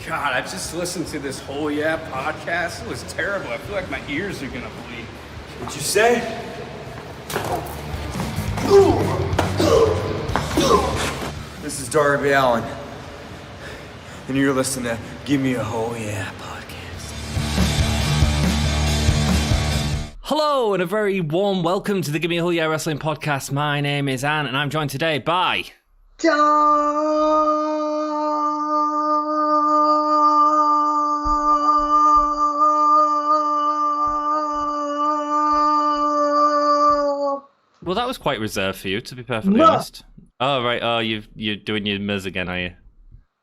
God, I just listened to this whole podcast. It was terrible. I feel like my ears are gonna bleed. What'd you say? This is Darby Allen, and you're listening to Gimme a Whole Yeah podcast. Hello, and a very warm welcome to the Gimme a Whole Yeah Wrestling podcast. My name is Anne, and I'm joined today by... Well, that was quite reserved for you, to be perfectly honest. Oh, right. Oh, you're doing your Miz again, are you?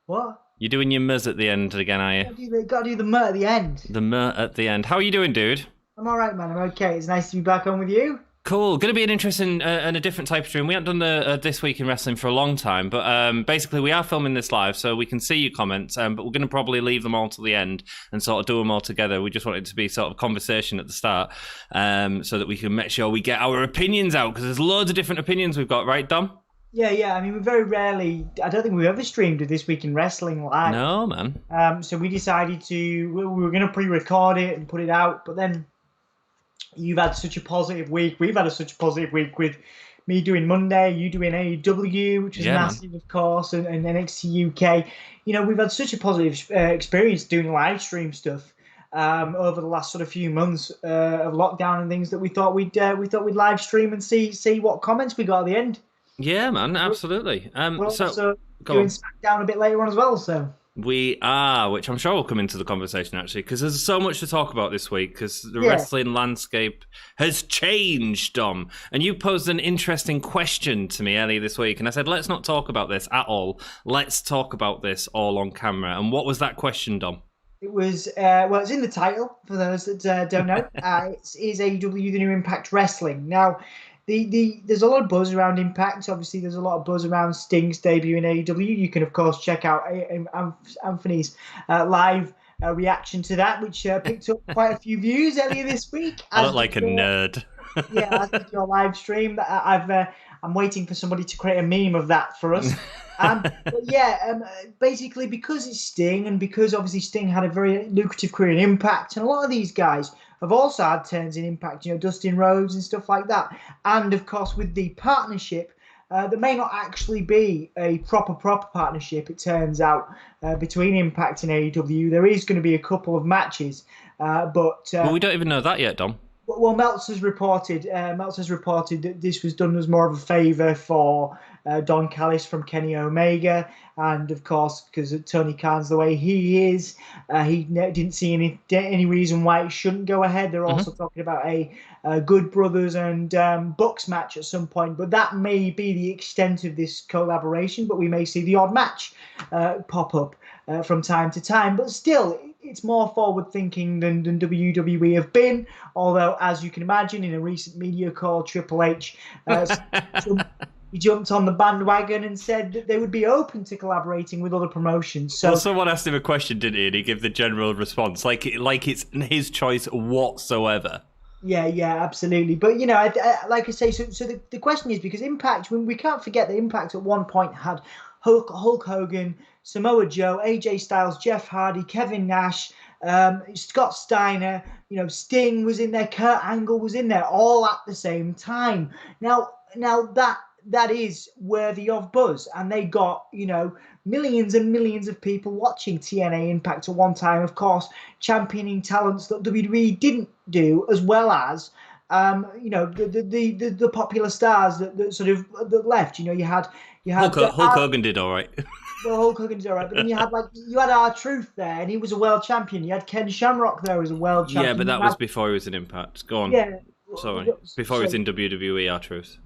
What? You're doing your Miz at the end again, are you? Gotta do the muh at the end. The muh at the end. How are you doing, dude? I'm alright, man. I'm okay. It's nice to be back on with you. Cool. Going to be an interesting and a different type of stream. We haven't done This Week in Wrestling for a long time, but basically we are filming this live, so we can see your comments, but we're going to probably leave them all to the end and sort of do them all together. We just want it to be sort of conversation at the start, so that we can make sure we get our opinions out, because there's loads of different opinions we've got, right, Dom? Yeah. I mean, we very rarely... I don't think we've ever streamed a This Week in Wrestling live. No, man. So we decided to... We were going to pre-record it and put it out, but then... You've had such a positive week. We've had such a positive week with me doing Monday, you doing AEW, which is massive, of course, and NXT UK. You know, we've had such a positive experience doing live stream stuff over the last sort of few months of lockdown and things that we thought we'd live stream and see what comments we got at the end. Yeah, man, absolutely. We're also doing SmackDown a bit later on as well, so. We are, which I'm sure will come into the conversation, actually, because there's so much to talk about this week, because the wrestling landscape has changed, Dom. And you posed an interesting question to me earlier this week, and I said, let's not talk about this at all. Let's talk about this all on camera. And what was that question, Dom? It was, it's in the title, for those that don't know. Is AEW the new Impact Wrestling? Now, there's a lot of buzz around Impact. Obviously, there's a lot of buzz around Sting's debut in AEW. You can, of course, check out Anthony's live reaction to that, which picked up quite a few views earlier this week. I look like a nerd. As with your live stream, I'm waiting for somebody to create a meme of that for us. Basically, because it's Sting, and because obviously Sting had a very lucrative career in Impact, and a lot of these guys have also had turns in Impact, you know, Dustin Rhodes and stuff like that. And of course, with the partnership, there may not actually be a proper partnership, it turns out, between Impact and AEW. There is going to be a couple of matches, but we don't even know that yet, Dom. Well, Meltzer's reported that this was done as more of a favour for Don Callis from Kenny Omega, and of course, because Tony Khan's the way he is, he didn't see any reason why it shouldn't go ahead. They're also talking about a Good Brothers and Bucks match at some point, but that may be the extent of this collaboration. But we may see the odd match pop up from time to time. But still, it's more forward-thinking than WWE have been, although, as you can imagine, in a recent media call, Triple H he jumped on the bandwagon and said that they would be open to collaborating with other promotions. So, well, someone asked him a question, didn't he? And he gave the general response, like it's his choice whatsoever. Yeah, absolutely. But, you know, like I say, so the question is, because Impact, we can't forget that Impact at one point had Hulk Hogan, Samoa Joe, AJ Styles, Jeff Hardy, Kevin Nash, Scott Steiner, you know, Sting was in there, Kurt Angle was in there, all at the same time. Now that is worthy of buzz, and they got, you know, millions and millions of people watching TNA Impact at one time, of course, championing talents that WWE didn't do, as well as you know, the popular stars that left. You know, you had Hulk Hogan did all right. Well, Hulk Hogan did all right, but then you had R-Truth there, and he was a world champion. You had Ken Shamrock there as a world champion. Yeah, but that was before he was in Impact. Go on. Yeah. Sorry. Before he was in WWE, R-Truth.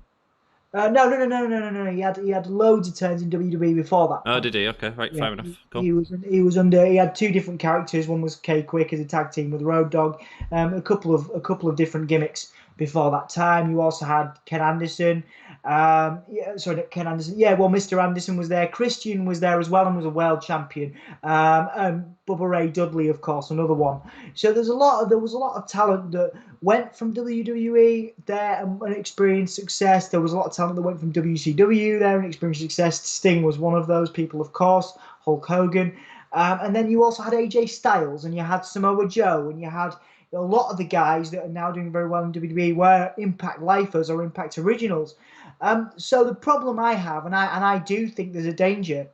No. He had loads of turns in WWE before that. Oh, did he? Okay, right, fair enough. Cool. He had two different characters. One was K-Quick as a tag team with Road Dogg. A couple of different gimmicks before that time. You also had Ken Anderson. Ken Anderson. Yeah, well, Mr. Anderson was there. Christian was there as well and was a world champion. Bubba Ray Dudley, of course, another one. So there was a lot of talent that went from WWE there and experienced success. There was a lot of talent that went from WCW there and experienced success. Sting was one of those people, of course. Hulk Hogan. And then you also had AJ Styles, and you had Samoa Joe, and you had a lot of the guys that are now doing very well in WWE were Impact lifers or Impact originals. So the problem I have, and I do think there's a danger,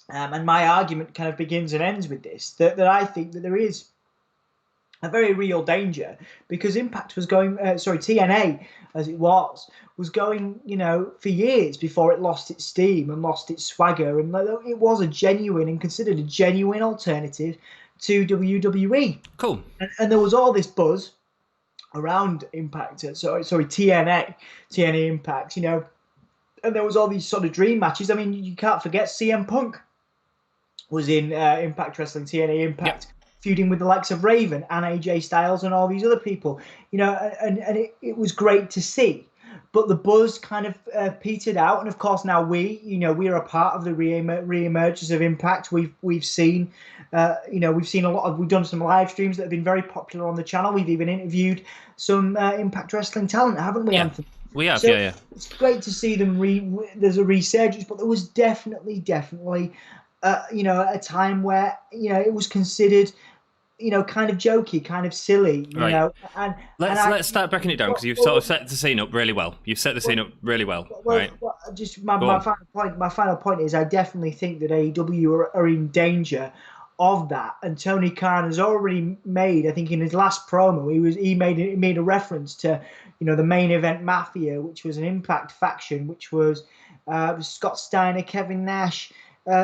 and my argument kind of begins and ends with this, that I think that there is a very real danger, because Impact was going, TNA as it was going, for years before it lost its steam and lost its swagger, and it was a genuine and considered a genuine alternative to WWE. Cool. And there was all this buzz around Impact, TNA Impact, and there was all these sort of dream matches. I mean, you can't forget CM Punk was in Impact Wrestling, TNA Impact. Yep. Feuding with the likes of Raven and AJ Styles and all these other people, and it was great to see. But the buzz kind of petered out, and of course now we're a part of the re-emergence of Impact. We've seen, we've seen a lot of. We've done some live streams that have been very popular on the channel. We've even interviewed some Impact Wrestling talent, haven't we, Anthony? We have, so yeah. It's great to see them. There's a resurgence, but there was definitely, a time where it was considered, kind of jokey, kind of silly, right. And let's start breaking it down, because you've sort of set the scene up really well. You've set the scene up really well. Right. Just my final point is, I definitely think that AEW are in danger of that. And Tony Khan has already made, I think in his last promo, he made a reference to, the main event Mafia, which was an Impact faction, which was Scott Steiner, Kevin Nash.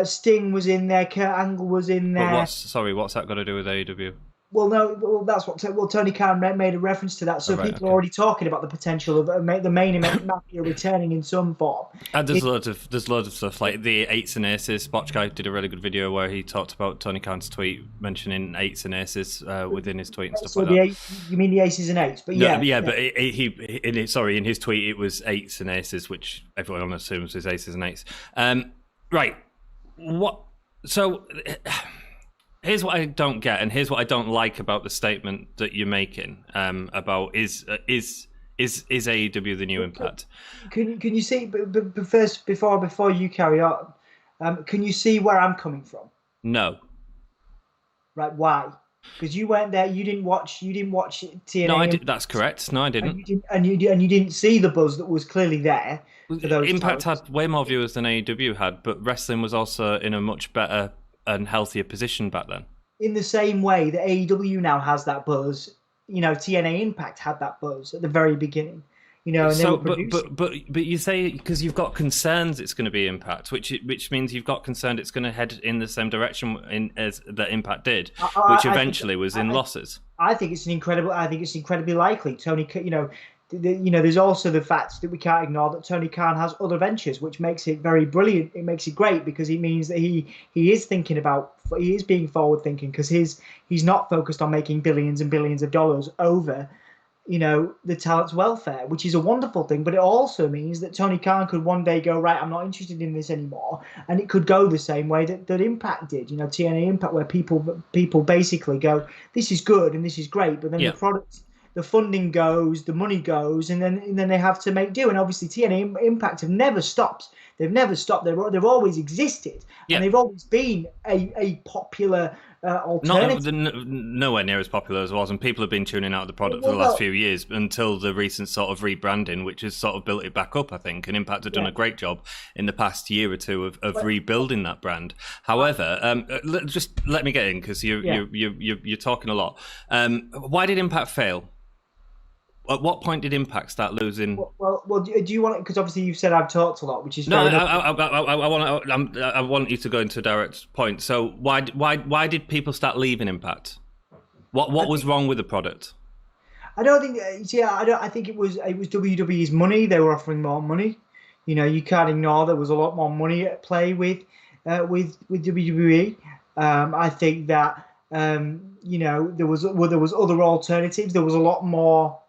Sting was in there. Kurt Angle was in there. What's that got to do with AEW? Well, that's what. Tony Khan made a reference to that, so people are already talking about the potential of the main event Mafia returning in some form. And there's loads of stuff like the eights and aces. Botch Guy did a really good video where he talked about Tony Khan's tweet mentioning eights and aces within his tweet and stuff like that. You mean the aces and eights? But but in his tweet it was eights and aces, which everyone assumes is aces and eights. Right. What? So here's what I don't get, and here's what I don't like about the statement that you're making about is AEW the new Impact? Can you see? But first, before you carry on, can you see where I'm coming from? No. Right? Why? Because you weren't there. You didn't watch TNA. No, I did. That's correct. No, I didn't. And you didn't see the buzz that was clearly there. Impact had way more viewers than AEW had, but wrestling was also in a much better and healthier position back then. In the same way that AEW now has that buzz, TNA Impact had that buzz at the very beginning. But you say because you've got concerns it's going to be Impact, which means you've got concerned it's going to head in the same direction as that Impact did, which eventually was in losses. I think it's incredibly likely. Tony, there's also the fact that we can't ignore that Tony Khan has other ventures, which makes it very brilliant. It makes it great because it means that he is being forward thinking, because he's not focused on making billions and billions of dollars over the talent's welfare, which is a wonderful thing. But it also means that Tony Khan could one day go, right, I'm not interested in this anymore, and it could go the same way that Impact did, TNA Impact, where people basically go, this is good and this is great, but then the product, the funding goes, the money goes, and then they have to make do. And obviously TNA Impact have never stopped. They've never stopped. They've always existed, and they've always been a popular alternative. Nowhere near as popular as it was, and people have been tuning out of the product for the last few years until the recent sort of rebranding, which has sort of built it back up, I think. And Impact have done a great job in the past year or two of rebuilding that brand. However, just let me get in, because you're talking a lot. Why did Impact fail? At what point did Impact start losing? Well, do you want it? Because obviously you've said I've talked a lot, which is no. I want you to go into a direct point. So why did people start leaving Impact? What was wrong with the product? I don't think. I think it was WWE's money. They were offering more money. You can't ignore there was a lot more money at play with WWE. I think that there was other alternatives. There was a lot more.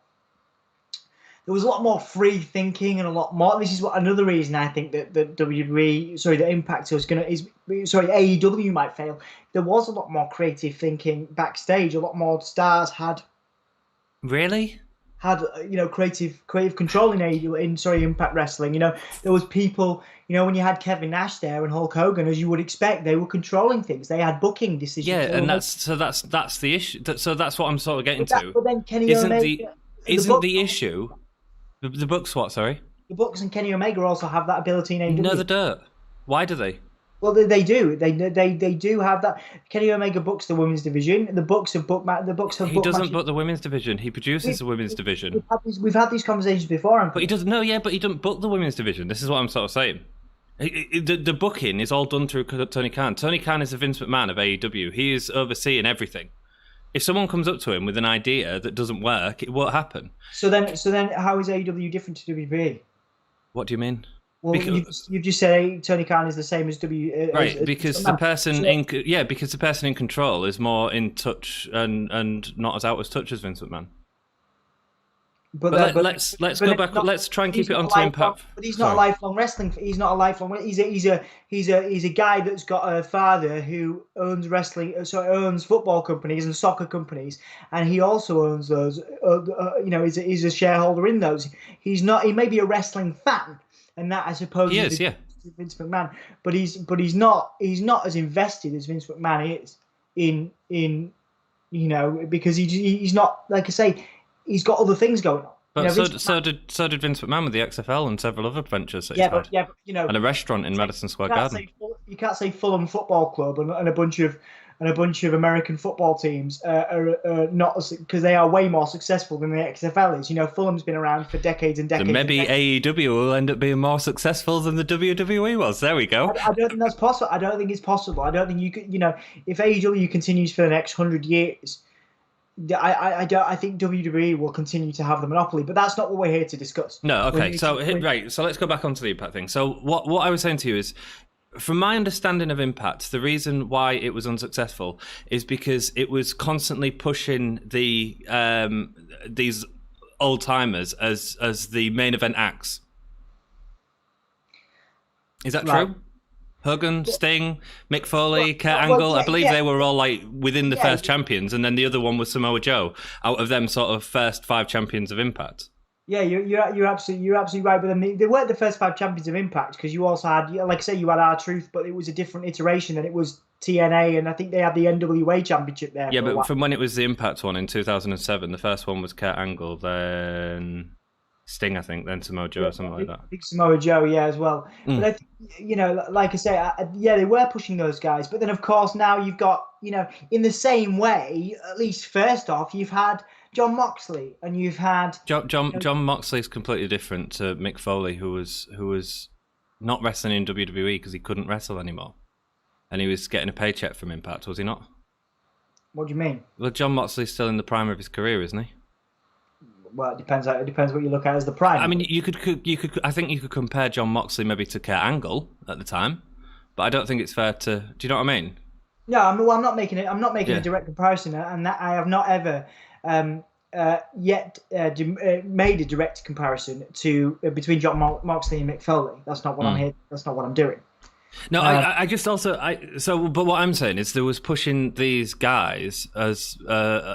There was a lot more free thinking and a lot more. This is another reason I think that Impact AEW might fail. There was a lot more creative thinking backstage. A lot more stars had. Really? had creative control in Impact Wrestling. There was people. When you had Kevin Nash there and Hulk Hogan, as you would expect, they were controlling things. They had booking decisions. Yeah, and that's the issue. So that's what I'm sort of getting to. But then Kenny Omega isn't the issue the Bucks? What? Sorry, the Bucks and Kenny Omega also have that ability in AEW. No, they don't. Why do they? Well, they do. They do have that. Kenny Omega books the women's division. The Bucks have booked. He doesn't book the women's division. He produces the women's division. We've had these conversations before. But he doesn't. No, yeah, but he doesn't book the women's division. This is what I'm sort of saying. The booking is all done through Tony Khan. Tony Khan is the Vince McMahon of AEW. He is overseeing everything. If someone comes up to him with an idea that doesn't work, it won't happen. So then, how is AEW different to WWE? What do you mean? Well, you've just said Tony Khan is the same as WWE. Right, because the person because the person in control is more in touch and not as out of touch as Vince McMahon. But let's go back. Let's try and keep it onto Impact. But he's not a lifelong wrestling. He's not a lifelong. He's a guy that's got a father who owns owns football companies and soccer companies, and he also owns those. He's a shareholder in those. He may be a wrestling fan, and that I suppose he is. Yeah, Vince McMahon, but he's not as invested as Vince McMahon is in because he's not, like I say. He's got other things going on. But so did Vince McMahon with the XFL and several other ventures that he's had. And a restaurant in Madison Square Garden. You can't say Fulham Football Club and a bunch of American football teams are not, because they are way more successful than the XFL is. Fulham's been around for decades and decades. So maybe AEW will end up being more successful than the WWE was. There we go. I don't think that's possible. I don't think it's possible. I don't think you could. If AEW continues for the next 100 years. I think WWE will continue to have the monopoly, but that's not what we're here to discuss. No, okay. So let's go back onto the Impact thing. So what I was saying to you is, from my understanding of Impact, the reason why it was unsuccessful is because it was constantly pushing these old timers as the main event acts. Is that true? Hogan, Sting, Mick Foley, Kurt Angle, I believe they were all like within the first champions, and then the other one was Samoa Joe, out of them sort of first 5 champions of Impact. Yeah, you're absolutely right. But then they weren't the first 5 champions of Impact, because you also had, like I say, you had R-Truth, but it was a different iteration, and it was TNA, and I think they had the NWA championship there. Yeah, but from when it was the Impact one in 2007, the first one was Kurt Angle, then Sting, I think, then Samoa Joe or something like that. I think Samoa Joe, as well. But I think, like I say, they were pushing those guys. But then, of course, now you've got, in the same way, at least first off, you've had Jon Moxley, and you've had Jon Moxley's completely different to Mick Foley, who was not wrestling in WWE because he couldn't wrestle anymore, and he was getting a paycheck from Impact, was he not? What do you mean? Well, Jon Moxley's still in the prime of his career, isn't he? Well, it depends what you look at as the prime. I mean, you could. I think you could compare Jon Moxley maybe to Kurt Angle at the time, but I don't think it's fair to. Do you know what I mean? No, I'm not making it. I'm not making a direct comparison, and that I have not ever yet made a direct comparison between Jon Moxley and Mick Foley. That's not what I'm here. That's not what I'm doing. No, I just also but what I'm saying is there was pushing these guys as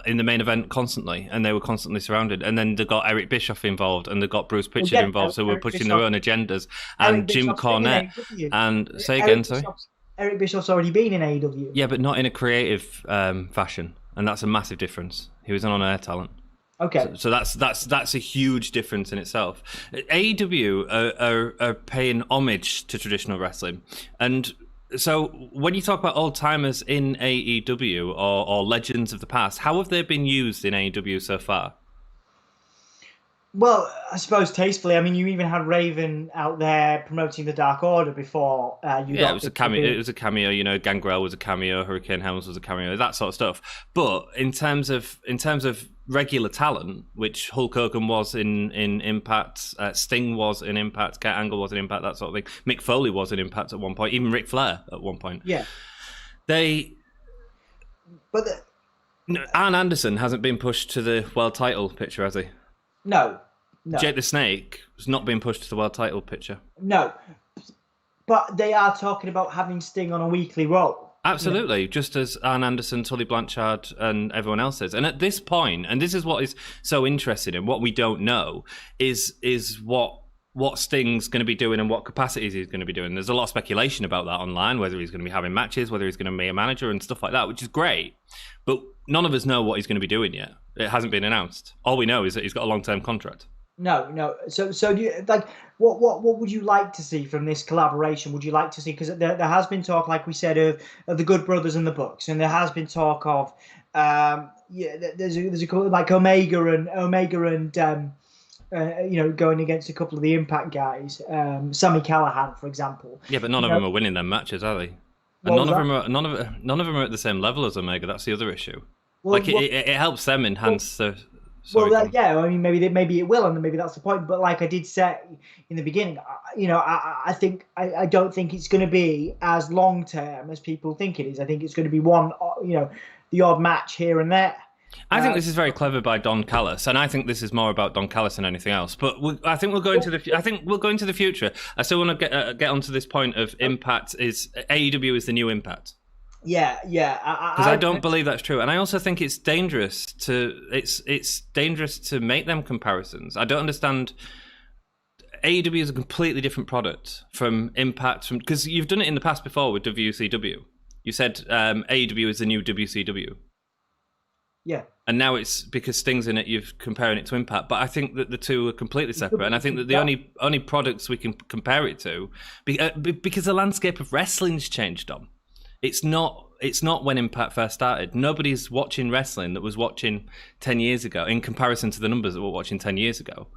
in the main event constantly, and they were constantly surrounded, and then they got Eric Bischoff involved, and they got Bruce Pritchard involved, so we're pushing their own agendas, and Jim Cornette, and say again, sorry. Eric Bischoff's already been in AEW. Yeah, but not in a creative fashion, and that's a massive difference. He was an on-air talent. Okay. So that's a huge difference in itself. AEW are paying homage to traditional wrestling, and so when you talk about old timers in AEW or legends of the past, how have they been used in AEW so far? Well, I suppose tastefully. I mean, you even had Raven out there promoting the Dark Order before you got... Yeah, it was a cameo. It was a cameo. Gangrel was a cameo. Hurricane Helms was a cameo. That sort of stuff. But in terms of regular talent, which Hulk Hogan was in Impact, Sting was in Impact, Kurt Angle was in Impact, that sort of thing. Mick Foley was in Impact at one point. Even Ric Flair at one point. Yeah. Arn Anderson hasn't been pushed to the world title picture, has he? No. Jake the Snake has not been pushed to the world title picture. No. But they are talking about having Sting on a weekly role. Absolutely, just as Arn Anderson, Tully Blanchard, and everyone else is. And at this point, and this is what is so interesting, and what we don't know is what Sting's going to be doing and what capacities he's going to be doing. There's a lot of speculation about that online, whether he's going to be having matches, whether he's going to be a manager and stuff like that, which is great. But none of us know what he's going to be doing yet. It hasn't been announced. All we know is that he's got a long-term contract. No. So do you, like, what would you like to see from this collaboration? Would you like to see, because there has been talk, like we said, of the Good Brothers and the Bucks, and there has been talk of there's a like Omega and going against a couple of the Impact guys, Sami Callihan, for example. Yeah, but none of them are winning them matches, are they? And none of them are at the same level as Omega. That's the other issue. Well, it helps them enhance the. Sorry, I mean, maybe it will, and maybe that's the point. But like I did say in the beginning, I don't think it's going to be as long term as people think it is. I think it's going to be one, the odd match here and there. I think this is very clever by Don Callis, and I think this is more about Don Callis than anything else. But I think we'll go into the future. I still want to get onto this point of Impact is AEW is the new Impact. Yeah. Because I don't believe that's true, and I also think it's dangerous to make them comparisons. I don't understand. AEW is a completely different product from Impact, because you've done it in the past before with WCW. You said AEW is the new WCW. Yeah. And now it's because Sting's in it, you're comparing it to Impact. But I think that the two are completely separate. And I think that the only products we can compare it to, because the landscape of wrestling's changed, Dom. It's not when Impact first started. Nobody's watching wrestling that was watching 10 years ago in comparison to the numbers that were watching 10 years ago.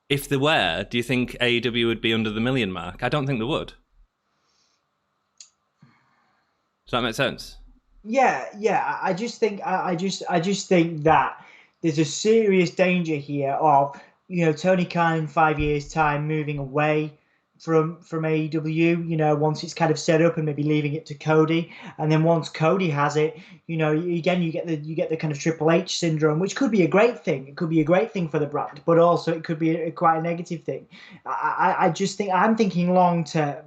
If there were, do you think AEW would be under the million mark? I don't think they would. Does that make sense? Yeah. I just think that there's a serious danger here of Tony Khan in 5 years' time moving away from AEW. Once it's kind of set up, and maybe leaving it to Cody, and then once Cody has it, again you get the kind of Triple H syndrome, which could be a great thing. It could be a great thing for the brand, but also it could be quite a negative thing. I just think I'm thinking long term.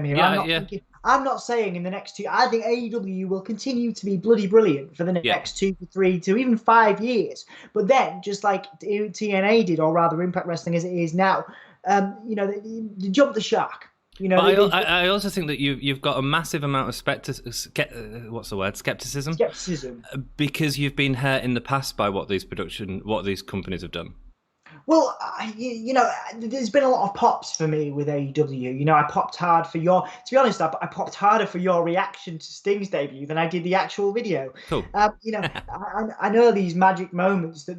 Here. Yeah, I'm not saying in the next 2. I think AEW will continue to be bloody brilliant for the next 2 to 3 to even 5 years. But then, just like TNA did, or rather Impact Wrestling as it is now, they jump the shark. I also think that you've got a massive amount of skepticism, because you've been hurt in the past by what these companies have done. Well, there's been a lot of pops for me with AEW. I popped hard for your. To be honest, I popped harder for your reaction to Sting's debut than I did the actual video. Cool. I know these magic moments that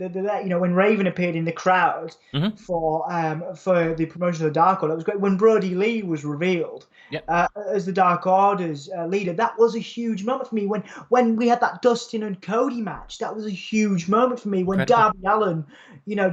when Raven appeared in the crowd for the promotion of the Dark Order. It was great when Brody Lee was revealed as the Dark Order's leader. That was a huge moment for me. When we had that Dustin and Cody match, that was a huge moment for me. When Incredible.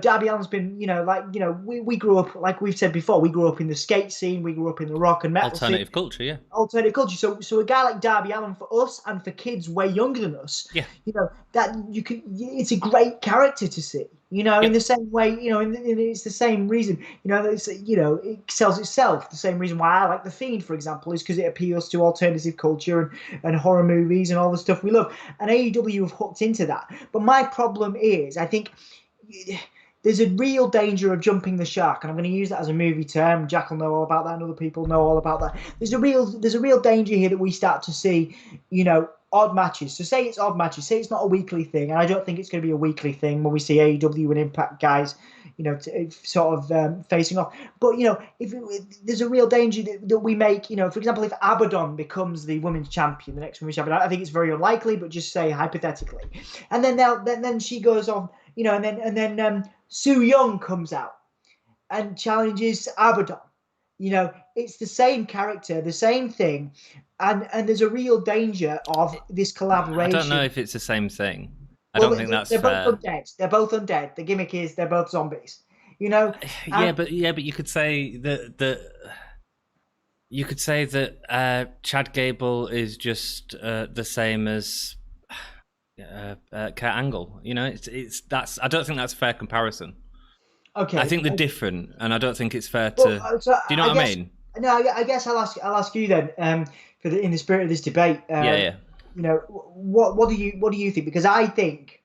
Darby Allin's been. We grew up, like we've said before, we grew up in the skate scene, we grew up in the rock and metal alternative scene. Culture, yeah. Alternative culture. So a guy like Darby Allin, for us and for kids way younger than us, it's a great character to see. In the same way, it's the same reason. It sells itself. The same reason why I like The Fiend, for example, is because it appeals to alternative culture and horror movies and all the stuff we love. And AEW have hooked into that. But my problem is, I think. There's a real danger of jumping the shark, and I'm going to use that as a movie term. Jack will know all about that, and other people know all about that. There's a real danger here that we start to see, odd matches. So say it's odd matches, say it's not a weekly thing, and I don't think it's going to be a weekly thing when we see AEW and Impact guys, facing off. But there's a real danger that we make. For example, if Abaddon becomes the women's champion, the next women's champion, I think it's very unlikely, but just say hypothetically, and then she goes on, and then Sue Young comes out and challenges Abaddon. It's the same character, the same thing, and there's a real danger of this collaboration. I don't know if it's the same thing. I don't think that's fair. Both undead. They're both undead. The gimmick is they're both zombies. But you could say that. You could say that Chad Gable is just the same as Kurt Angle. That's. I don't think that's a fair comparison. Okay. I think they're different, and I don't think it's fair to. Do you know what I mean? No, I guess I'll ask you then. In the spirit of this debate. Yeah. You know, what do you think? Because I think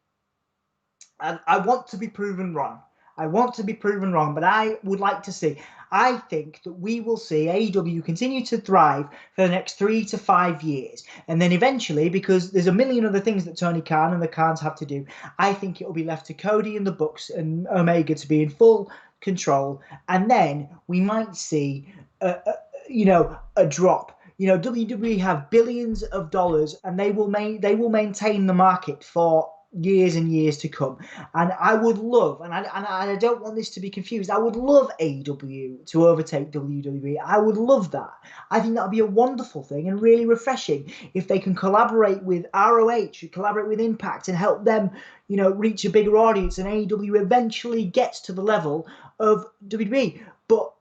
I want to be proven wrong. I want to be proven wrong, but I would like to see. I think that we will see AEW continue to thrive for the next 3 to 5 years. And then eventually, because there's a million other things that Tony Khan and the Khans have to do, I think it will be left to Cody and the Bucks and Omega to be in full control. And then we might see, a drop. WWE have billions of dollars, and they will maintain the market for years and years to come. And I would love, and I don't want this to be confused, I would love AEW to overtake WWE. I would love that. I think that would be a wonderful thing and really refreshing if they can collaborate with ROH, collaborate with Impact, and help them, reach a bigger audience, and AEW eventually gets to the level of WWE. But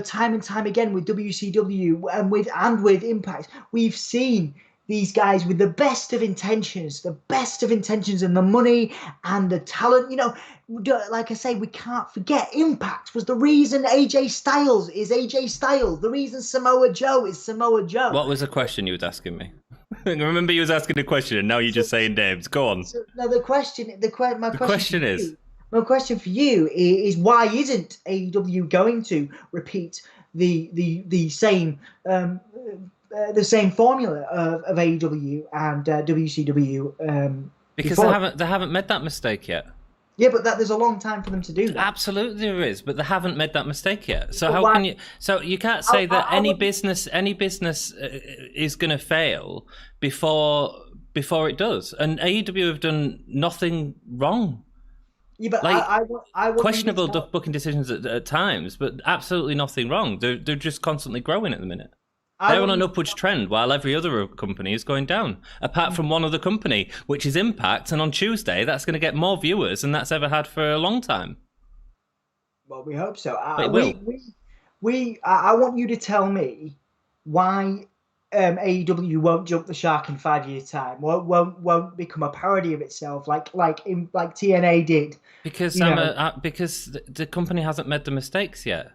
time and time again with WCW and with Impact, we've seen these guys with the best of intentions and the money and the talent. Like I say, we can't forget Impact was the reason AJ Styles is AJ Styles. The reason Samoa Joe is Samoa Joe. What was the question you was asking me? I remember you was asking a question and now you're just saying names. Go on. No, my question is... My question for you is why isn't AEW going to repeat the same formula of AEW and WCW? Because they haven't made that mistake yet. Yeah, but there's a long time for them to do that. Absolutely, there is, but they haven't made that mistake yet. So how can you? So you can't say that any business is going to fail before it does. And AEW have done nothing wrong. Yeah, but I want questionable booking decisions at times, but absolutely nothing wrong. They're just constantly growing at the minute. They're on an upwards trend while every other company is going down, apart from one other company, which is Impact. And on Tuesday, that's going to get more viewers than that's ever had for a long time. Well, we hope so. It will. I want you to tell me why AEW won't jump the shark in 5 years' time. Won't become a parody of itself like TNA did. Because because the company hasn't made the mistakes yet.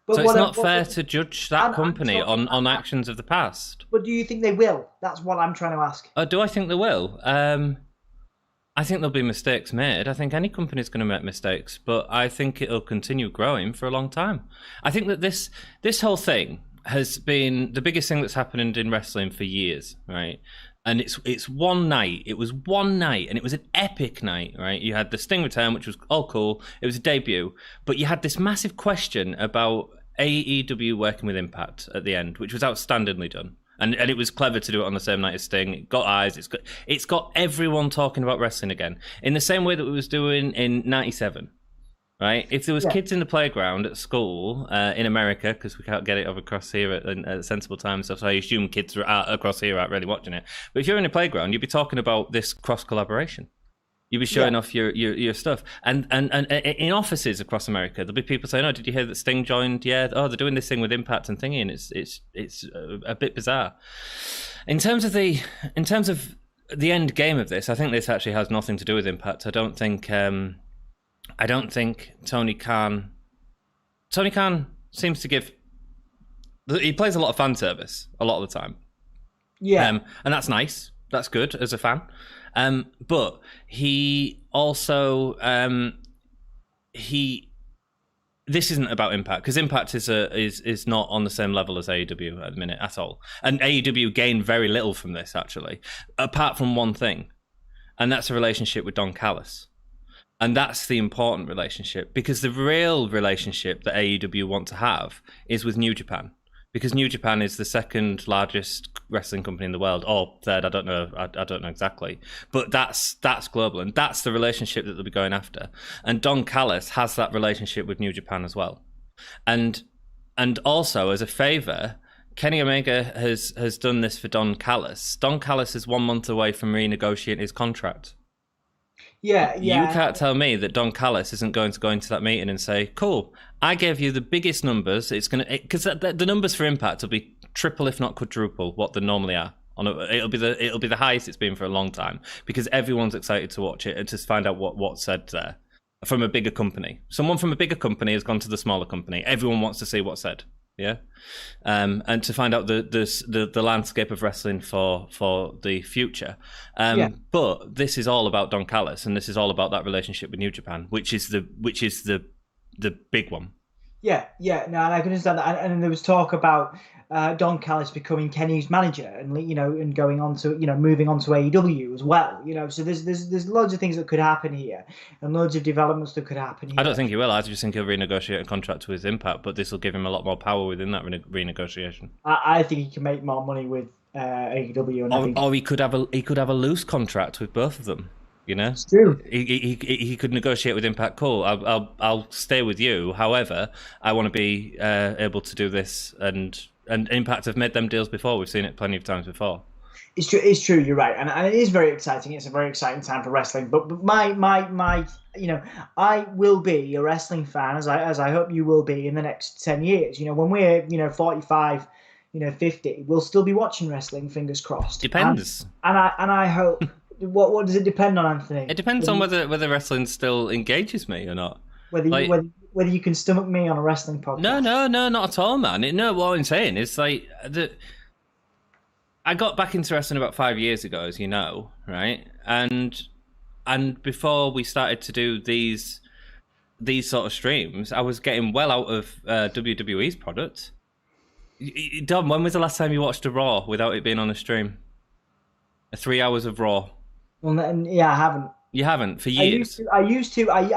But so it's not fair to judge that company on actions of the past. But do you think they will? That's what I'm trying to ask. Do I think they will? I think there'll be mistakes made. I think any company's going to make mistakes, but I think it'll continue growing for a long time. I think that this whole thing has been the biggest thing that's happened in wrestling for years, right? And it's one night. It was one night, and it was an epic night, right? You had the Sting return, which was all cool. It was a debut, but you had this massive question about AEW working with Impact at the end, which was outstandingly done. And it was clever to do it on the same night as Sting. It got eyes. It's got everyone talking about wrestling again in the same way that it was doing in '97. Right? If there was kids in the playground at school in America, because we can't get it over across here at sensible time, so I assume kids across here aren't really watching it. But if you're in a playground, you'd be talking about this cross collaboration. You'd be showing off your stuff, and in offices across America, there'll be people saying, "Oh, did you hear that Sting joined? Yeah, oh, they're doing this thing with Impact and thingy," and it's a bit bizarre. In terms of the end game of this, I think this actually has nothing to do with Impact. I don't think Tony Khan seems to give. He plays a lot of fan service a lot of the time. Yeah, and that's nice. That's good as a fan. But he also this isn't about Impact, because Impact is not on the same level as AEW at the minute at all. And AEW gained very little from this, actually, apart from one thing, and that's a relationship with Don Callis. And that's the important relationship, because the real relationship that AEW want to have is with New Japan. Because New Japan is the second largest wrestling company in the world, or third, I don't know exactly. But that's global, and that's the relationship that they'll be going after. And Don Callis has that relationship with New Japan as well. And also, as a favour, Kenny Omega has done this for Don Callis. Don Callis is 1 month away from renegotiating his contract. Yeah. You can't tell me that Don Callis isn't going to go into that meeting and say, "Cool, I gave you the biggest numbers. It's because the numbers for Impact will be triple, if not quadruple, what they normally are. It'll be the highest it's been for a long time, because everyone's excited to watch it and to find out what's said there from a bigger company. Someone from a bigger company has gone to the smaller company. Everyone wants to see what's said. Yeah. And to find out the landscape of wrestling for the future. But this is all about Don Callis, and this is all about that relationship with New Japan, which is the big one. Yeah, no, and I can understand that. And there was talk about Don Callis becoming Kenny's manager, and and going on to moving on to AEW as well. So there's loads of things that could happen here, and loads of developments that could happen here. I don't think he will. I just think he'll renegotiate a contract with Impact, but this will give him a lot more power within that renegotiation. I think he can make more money with AEW, and or he could have a loose contract with both of them. It's true. He could negotiate with Impact. Cool. I'll stay with you. However, I want to be able to do this, and Impact have made them deals before. We've seen it plenty of times before. It's true. It's true. You're right, and it is very exciting. It's a very exciting time for wrestling. But my I will be a wrestling fan, as I hope you will be in the next 10 years. When we're 45. 50, we'll still be watching wrestling. Fingers crossed. Depends. And I hope. What does it depend on, Anthony? It depends on whether wrestling still engages me or not. Whether you can stomach me on a wrestling podcast. No, not at all, man. What I'm saying is I got back into wrestling about 5 years ago, as you know, right? And before we started to do these sort of streams, I was getting well out of WWE's product. Dom, when was the last time you watched a Raw without it being on a stream? 3 hours of Raw. Well, I haven't. You haven't for years. I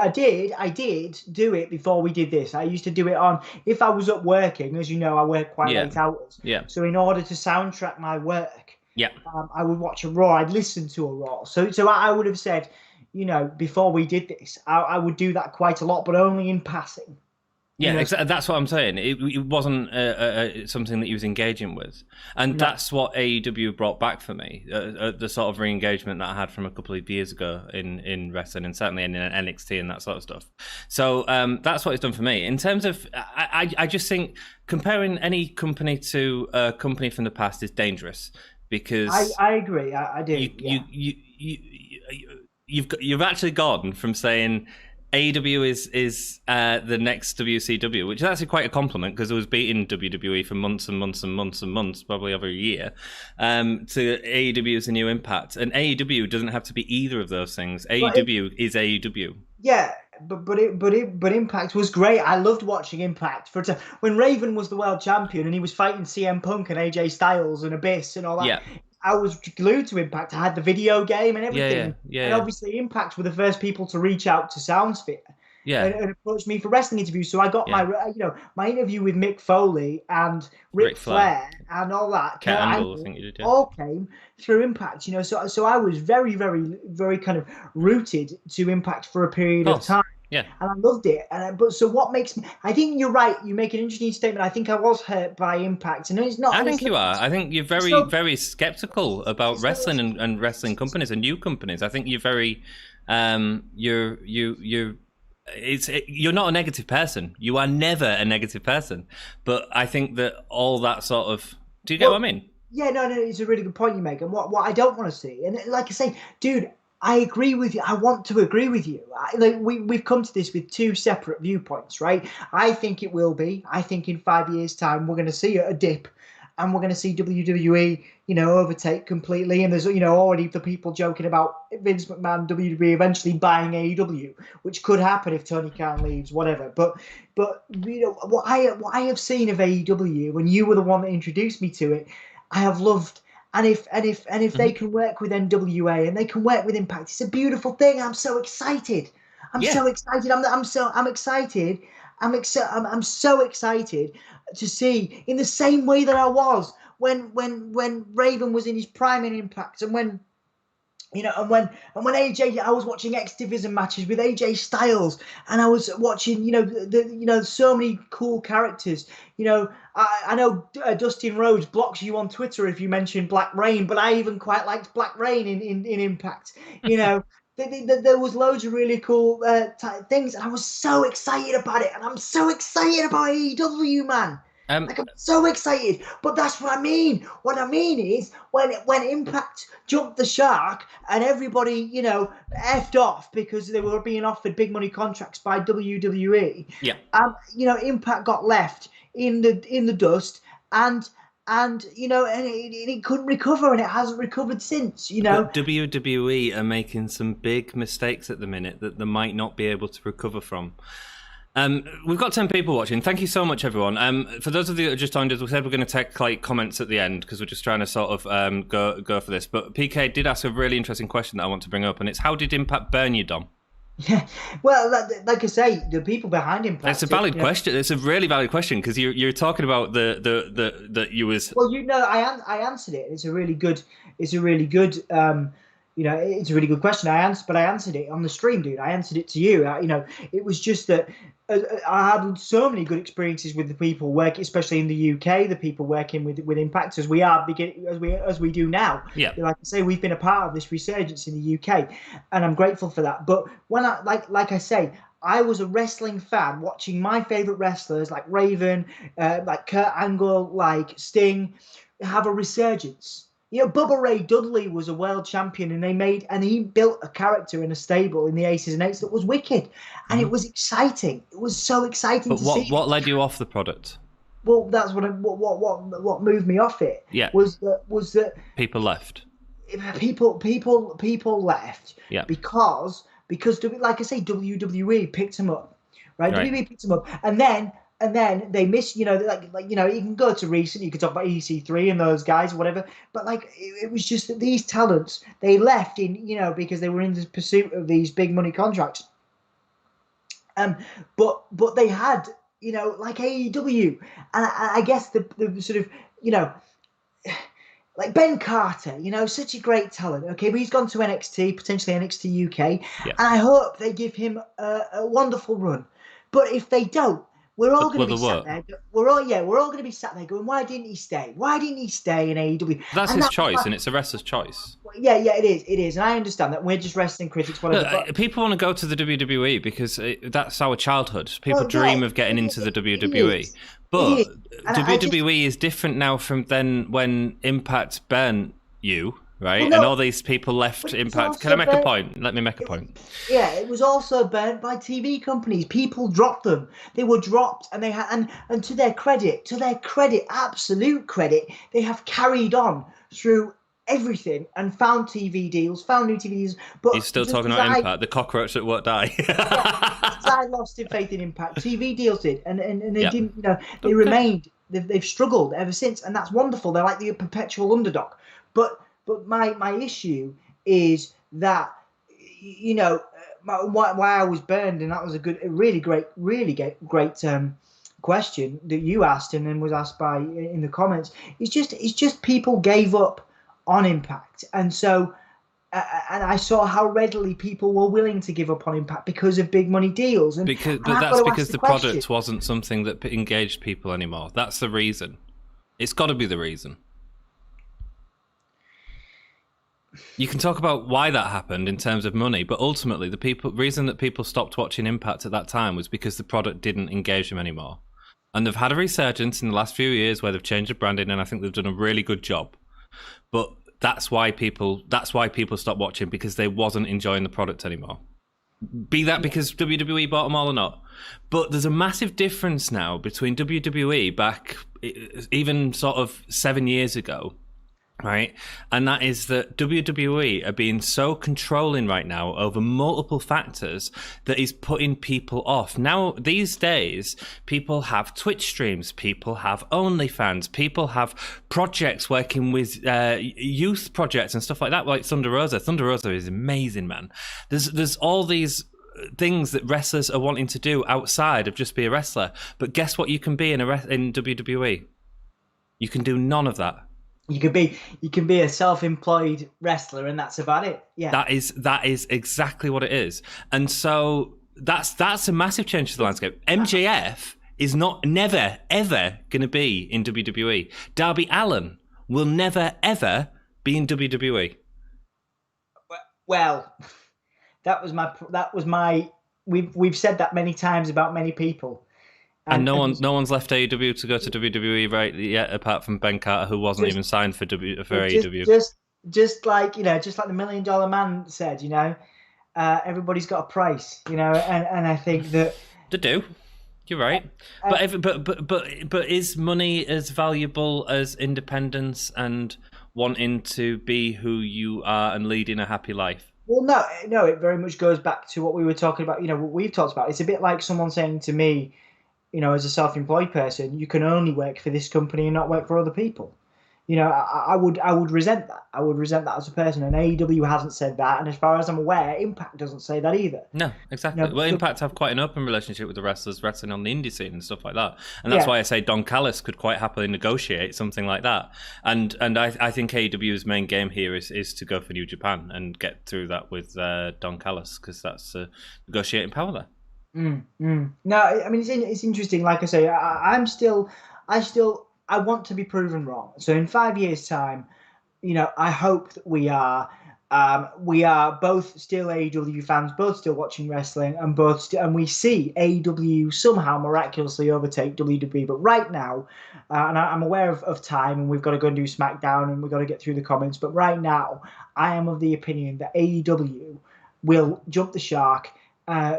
did do it before we did this. I used to do it on if I was up working, as you know, I work quite late hours. Yeah. So in order to soundtrack my work, yeah, I would watch a Raw. I'd listen to a Raw. So I would have said, before we did this, I would do that quite a lot, but only in passing. Yeah, exactly. That's what I'm saying. It wasn't something that he was engaging with. And that's what AEW brought back for me, the sort of re-engagement that I had from a couple of years ago in wrestling, and certainly in NXT and that sort of stuff. So that's what it's done for me. In terms of, I just think comparing any company to a company from the past is dangerous, because... I agree, I do. You've actually gone from saying... AEW is the next WCW, which is actually quite a compliment, because it was beating WWE for months and months and months and months, probably over a year, to AEW as a new Impact. And AEW doesn't have to be either of those things. AEW is AEW. Yeah, but Impact was great. I loved watching Impact. When Raven was the world champion and he was fighting CM Punk and AJ Styles and Abyss and all that. Yeah. I was glued to Impact. I had the video game and everything. Yeah. And obviously Impact were the first people to reach out to Soundsphere and approach me for wrestling interviews. So I got my interview with Mick Foley and Ric Flair and all that. Kurt Angle, I think you did. Yeah. All came through Impact. So I was very, very, very kind of rooted to Impact for a period of time. Yeah. And I loved it. But so what makes me... I think you're right. You make an interesting statement. I think I was hurt by Impact. And it's not... I think you are. I think you're very, very skeptical about wrestling and wrestling companies and new companies. I think you're very... You're not a negative person. You are never a negative person. But I think that all that sort of... Do you get what I mean? Yeah, no, it's a really good point you make. And what I don't want to see... And like I say, dude... I agree with you. I want to agree with you. We've come to this with two separate viewpoints, right? I think it will be. I think in 5 years' time we're going to see a dip, and we're going to see WWE, overtake completely. And there's, already the people joking about Vince McMahon, WWE eventually buying AEW, which could happen if Tony Khan leaves, whatever. But what I have seen of AEW, when you were the one that introduced me to it, I have loved. And if they can work with NWA and they can work with Impact, it's a beautiful thing. I'm so excited. I'm so excited. I'm so excited to see, in the same way that I was when Raven was in his prime in Impact, and when AJ, I was watching X Division matches with AJ Styles, and I was watching, so many cool characters. I know Dustin Rhodes blocks you on Twitter if you mention Black Rain, but I even quite liked Black Rain in Impact. There was loads of really cool things, and I was so excited about it, and I'm so excited about AEW, man. Like, I'm so excited, but that's what I mean. What I mean is when Impact jumped the shark and everybody, effed off because they were being offered big money contracts by WWE. Yeah. Impact got left in the dust, and it couldn't recover, and it hasn't recovered since. But WWE are making some big mistakes at the minute that they might not be able to recover from. We've got 10 people watching. Thank you so much, everyone. For those of you that just joined us, we said we're going to take comments at the end because we're just trying to sort of go for this. But PK did ask a really interesting question that I want to bring up, and it's how did Impact burn you, Dom? Yeah, well, like I say, the people behind Impact. It's a valid question. It's a really valid question because you're talking about the you was. Well, I answered it. It's a really good. It's a really good question. I answered it on the stream, dude. I answered it to you. It was just that I had so many good experiences with the people working, especially in the UK, the people working with Impact as we do now. Yeah. Like I say, we've been a part of this resurgence in the UK, and I'm grateful for that. But when like I say, I was a wrestling fan watching my favorite wrestlers like Raven, like Kurt Angle, like Sting, have a resurgence. Bubba Ray Dudley was a world champion, and he built a character in a stable in the Aces and Eights that was wicked, and it was exciting. It was so exciting to see. But what led you off the product? Well, that's what moved me off it. Yeah. Was that people left. People left. Yeah. Because like I say, WWE picked him up, right? WWE picked him up, and then they miss, you can go to recent, you could talk about EC3 and those guys or whatever, but it was just that these talents, they left because they were in the pursuit of these big money contracts. But they had, like AEW, and I guess the sort of, like Ben Carter, such a great talent. Okay, but he's gone to NXT, potentially NXT UK, and I hope they give him a wonderful run. But if they don't, we're all going to be sat there. We're all going to be sat there going, "Why didn't he stay? Why didn't he stay in AEW?" That's his choice, and it's a wrestler's choice. Yeah, it is, and I understand that. We're just wrestling critics, whatever. Look, people want to go to the WWE because that's our childhood. People dream of getting into the WWE, but WWE is different now from then when Impact burnt you. Right, and all these people left Impact. Can I make a point? Let me make a point. Yeah, it was also burnt by TV companies. People dropped them. They were dropped, and they had, and to their credit, absolute credit, they have carried on through everything and found TV deals, found new TV deals. But he's still talking about Impact, the cockroach that won't die. I lost faith in Impact. TV deals did, and they didn't. They remained. They've struggled ever since, and that's wonderful. They're like the perpetual underdog, but. But my issue is that, why I was burned, and that was a really great question that you asked, and then was asked in the comments. It's just people gave up on Impact, and so and I saw how readily people were willing to give up on Impact because of big money deals, but that's because the product wasn't something that engaged people anymore. That's the reason. It's got to be the reason. You can talk about why that happened in terms of money, but ultimately the reason that people stopped watching Impact at that time was because the product didn't engage them anymore. And they've had a resurgence in the last few years where they've changed the branding, and I think they've done a really good job. But that's why people stopped watching, because they wasn't enjoying the product anymore. Be that because WWE bought them all or not. But there's a massive difference now between WWE back even sort of 7 years ago, right? And that is that WWE are being so controlling right now over multiple factors that is putting people off. Now, these days, people have Twitch streams, people have OnlyFans, people have projects working with youth projects and stuff like that, like Thunder Rosa. Thunder Rosa is amazing, man. There's all these things that wrestlers are wanting to do outside of just be a wrestler. But guess what you can be in WWE? You can do none of that. You can be a self-employed wrestler, and that's about it. Yeah, that is exactly what it is, and so that's a massive change to the landscape. MJF is never ever going to be in WWE. Darby Allin will never ever be in WWE. Well, that was my. We've said that many times about many people. And no one's left AEW to go to WWE right yet, apart from Ben Carter, who wasn't even signed for AEW. Just like just like the $1 Million Man said, everybody's got a price, and I think that they do. You're right, but is money as valuable as independence and wanting to be who you are and leading a happy life? Well, no, it very much goes back to what we were talking about. What we've talked about. It's a bit like someone saying to me, as a self-employed person, you can only work for this company and not work for other people. I would resent that. I would resent that as a person. And AEW hasn't said that. And as far as I'm aware, Impact doesn't say that either. No, exactly. Well, Impact have quite an open relationship with the wrestlers wrestling on the indie scene and stuff like that. And that's why I say Don Callis could quite happily negotiate something like that. And I think AEW's main game here is to go for New Japan and get through that with Don Callis, because that's negotiating power there. No, I mean it's interesting. Like I say, I want to be proven wrong. So in 5 years' time, I hope that we are both still AEW fans, both still watching wrestling, and we see AEW somehow miraculously overtake WWE. But right now, and I'm aware of time, and we've got to go and do SmackDown, and we've got to get through the comments. But right now, I am of the opinion that AEW will jump the shark,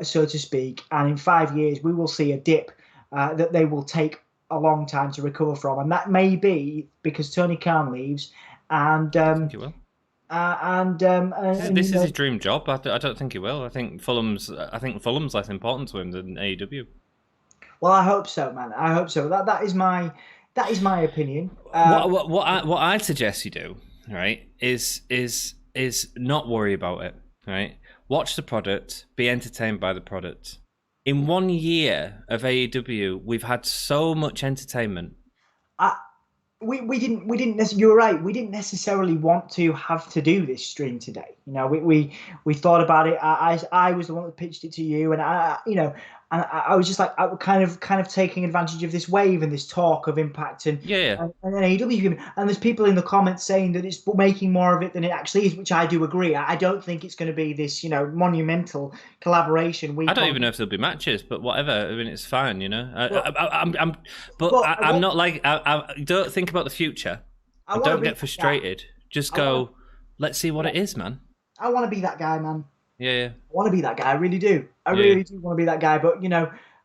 so to speak, and in 5 years we will see a dip that they will take a long time to recover from, and that may be because Tony Khan leaves, and I think he will. This is his dream job. I don't think he will. I think Fulham's less important to him than AEW. Well, I hope so, man. I hope so. That is my opinion. What I'd suggest you do, right, is not worry about it, right? Watch the product, be entertained by the product. In 1 year of AEW, we've had so much entertainment. We didn't. You were right. We didn't necessarily want to have to do this stream today. We thought about it. I was the one that pitched it to you, and I was just like, I kind of taking advantage of this wave and this talk of Impact and AEW. And there's people in the comments saying that it's making more of it than it actually is, which I do agree. I don't think it's going to be this, monumental collaboration. I don't even know if there'll be matches, but whatever. I mean, it's fine, I'm not like I don't think about the future. Don't get frustrated. Just go. Let's see what it is, man. I want to be that guy, man. Yeah. I want to be that guy. I really do. I really do want to be that guy. But,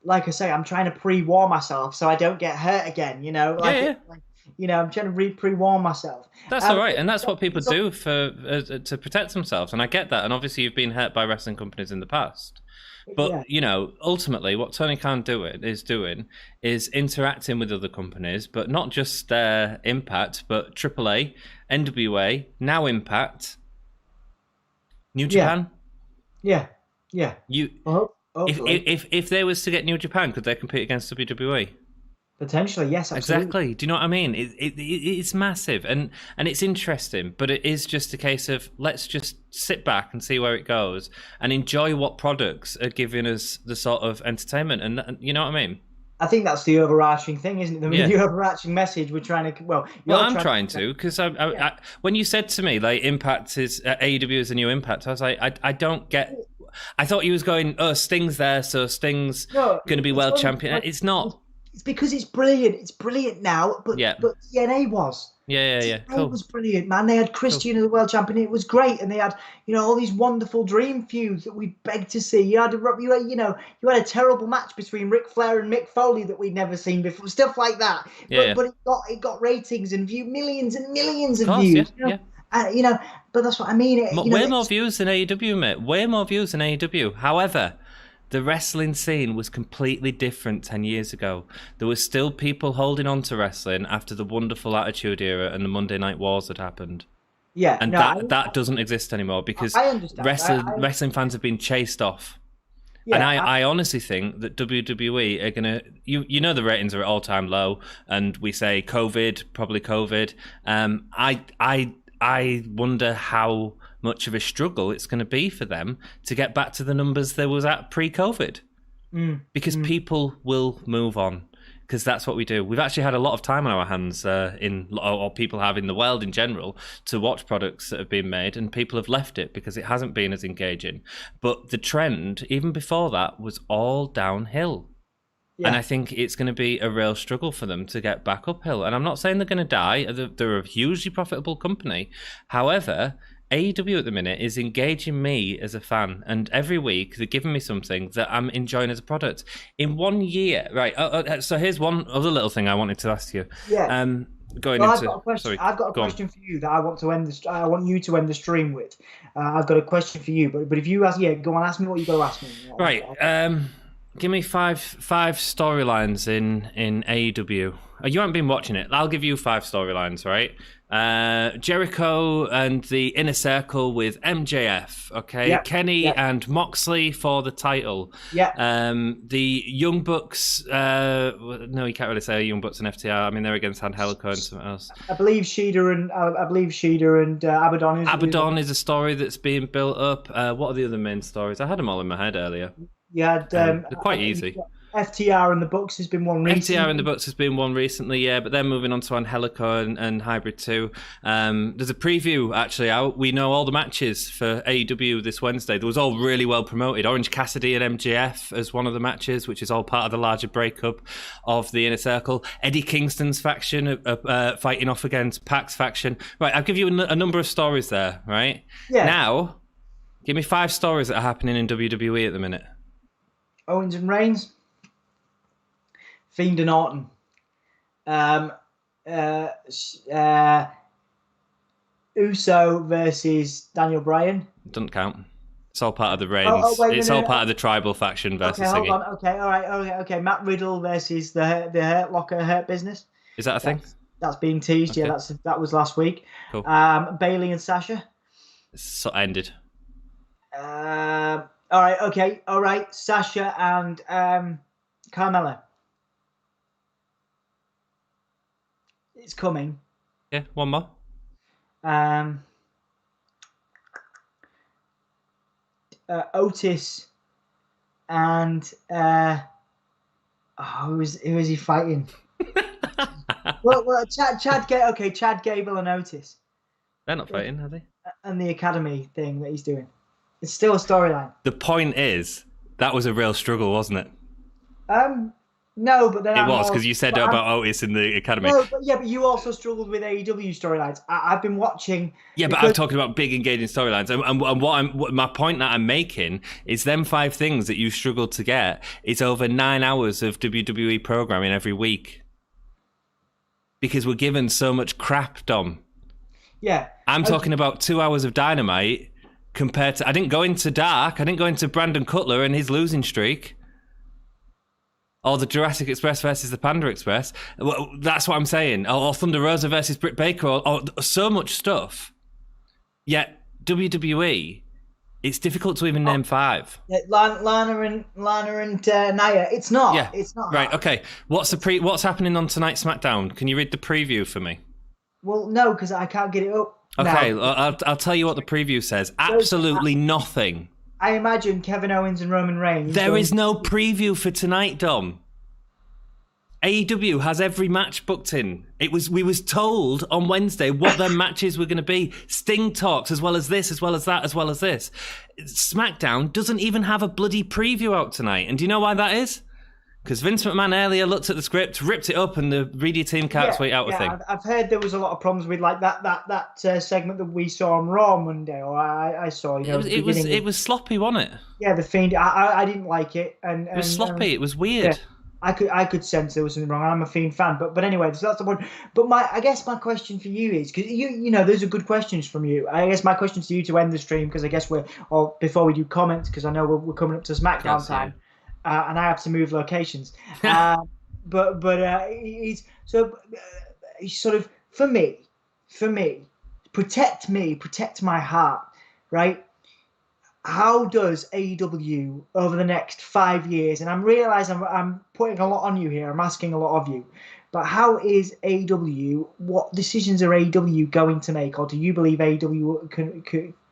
like I say, I'm trying to pre-warn myself so I don't get hurt again, I'm trying to pre-warn myself. That's all right. And that's what people do to protect themselves. And I get that. And obviously you've been hurt by wrestling companies in the past. But, ultimately what Tony Khan is doing is interacting with other companies, but not just Impact, but AAA, NWA, now Impact, New Japan. Yeah. If they was to get New Japan, could they compete against WWE? Potentially, yes, absolutely. Exactly. Do you know what I mean? It's massive and it's interesting, but it is just a case of let's just sit back and see where it goes and enjoy what products are giving us the sort of entertainment, and you know what I mean? I think that's the overarching thing, isn't it? The overarching message we're trying to. Well, I'm trying to, because I, when you said to me like Impact is AEW is a new Impact, I was like, I don't get. I thought you was going, oh, Sting's there, so Sting's going to be world champion. It's not. It's because it's brilliant. It's brilliant now, but TNA was. Yeah. TNA was brilliant, man. They had Christian as the world champion. It was great, and they had all these wonderful dream feuds that we begged to see. You had a terrible match between Ric Flair and Mick Foley that we'd never seen before. Stuff like that. But it got ratings and millions and millions of views. But that's what I mean. Way more views than AEW, mate. Way more views than AEW. However, the wrestling scene was completely different 10 years ago. There were still people holding on to wrestling after the wonderful Attitude Era and the Monday Night Wars had happened. Yeah, and that doesn't exist anymore because wrestling fans have been chased off. Yeah, and I honestly think that WWE are gonna. The ratings are at all-time low, and we say probably COVID. I wonder how much of a struggle it's going to be for them to get back to the numbers there was at pre-COVID. Because people will move on, because that's what we do. We've actually had a lot of time on our hands, or people have in the world in general, to watch products that have been made, and people have left it because it hasn't been as engaging. But the trend, even before that, was all downhill. And I think it's going to be a real struggle for them to get back uphill. And I'm not saying they're going to die. They're a hugely profitable company. However, AEW at the minute is engaging me as a fan. And every week they're giving me something that I'm enjoying as a product. In 1 year, right. So here's one other little thing I wanted to ask you. Yeah. I've got a question for you that I want to end this. I want you to end the stream with. I've got a question for you, but if you ask, go on, ask me what you got to ask me. Right. Give me five storylines in AEW. You haven't been watching it. I'll give you 5 storylines, right? Jericho and the Inner Circle with MJF, okay? Yep. Kenny and Moxley for the title. Yeah. The Young Bucks, no, you can't really say Young Bucks and FTR. I mean, they're against Angelico and something else. I believe Shida and Abaddon. Abaddon is a story that's being built up. What are the other main stories? I had them all in my head earlier. You had, they're quite easy. FTR and the Bucks has been one recently. FTR and the Bucks has been one recently, yeah, but they're moving on to Angelico and Hybrid 2. There's a preview actually out. We know all the matches for AEW this Wednesday. There was all really well promoted. Orange Cassidy and MJF as one of the matches, which is all part of the larger breakup of the Inner Circle. Eddie Kingston's faction fighting off against Pac's faction. Right, I'll give you a number of stories there, right? Yeah. Now, give me 5 stories that are happening in WWE at the minute. Owens and Reigns. Fiend and Orton. Uso versus Daniel Bryan. Doesn't count. It's all part of the Reigns. Part of the tribal faction versus Okay, hold Siggy. on. Okay, all right. Okay. Matt Riddle versus the Hurt Locker Hurt Business. Is that a thing? That's being teased. Okay. Yeah, that was last week. Cool. Bailey and Sasha. It's ended. All right. Okay. All right. Sasha and Carmella. It's coming. Yeah, one more. Otis and who is he fighting? well, Chad Gable and Otis. They're not fighting, are they? And the Academy thing that he's doing. It's still a storyline. The point is, that was a real struggle, wasn't it? No, but then it was, because you said about Otis in the Academy. No, but you also struggled with AEW storylines. I've been watching. Yeah, but I'm talking about big engaging storylines, and my point that I'm making is them 5 things that you struggled to get. It's over 9 hours of WWE programming every week because we're given so much crap, Dom. Yeah, I'm talking about 2 hours of Dynamite compared to. I didn't go into Dark. I didn't go into Brandon Cutler and his losing streak. Or the Jurassic Express versus the Panda Express. That's what I'm saying. Or Thunder Rosa versus Britt Baker. Or so much stuff. Yet WWE, it's difficult to even name 5. Lana and Nia. It's not. Yeah. It's not. Right. Okay. What's happening on tonight's SmackDown? Can you read the preview for me? Well, no, because I can't get it up. Okay. Now. I'll tell you what the preview says. Absolutely nothing. I imagine Kevin Owens and Roman Reigns. There is no preview for tonight, Dom. AEW has every match booked in. We was told on Wednesday what their matches were going to be. Sting talks as well as this, as well as that, as well as this. SmackDown doesn't even have a bloody preview out tonight. And do you know why that is? Because Vince McMahon earlier looked at the script, ripped it up, and the media team can't wait out a thing. I've heard there was a lot of problems with like that segment that we saw on Raw Monday, or I saw. It was sloppy, wasn't it? Yeah, the Fiend. I didn't like it, and it was sloppy. It was weird. Yeah, I could sense there was something wrong. I'm a Fiend fan, but anyway, so that's the point. But I guess my question for you is, because you know those are good questions from you. I guess my question to you to end the stream, because I guess before we do comments, because I know we're coming up to SmackDown time. Yeah. And I have to move locations, but he's sort of for me, protect my heart, right? How does AEW over the next 5 years? And I'm realizing I'm putting a lot on you here. I'm asking a lot of you, but how is AEW? What decisions are AEW going to make, or do you believe AEW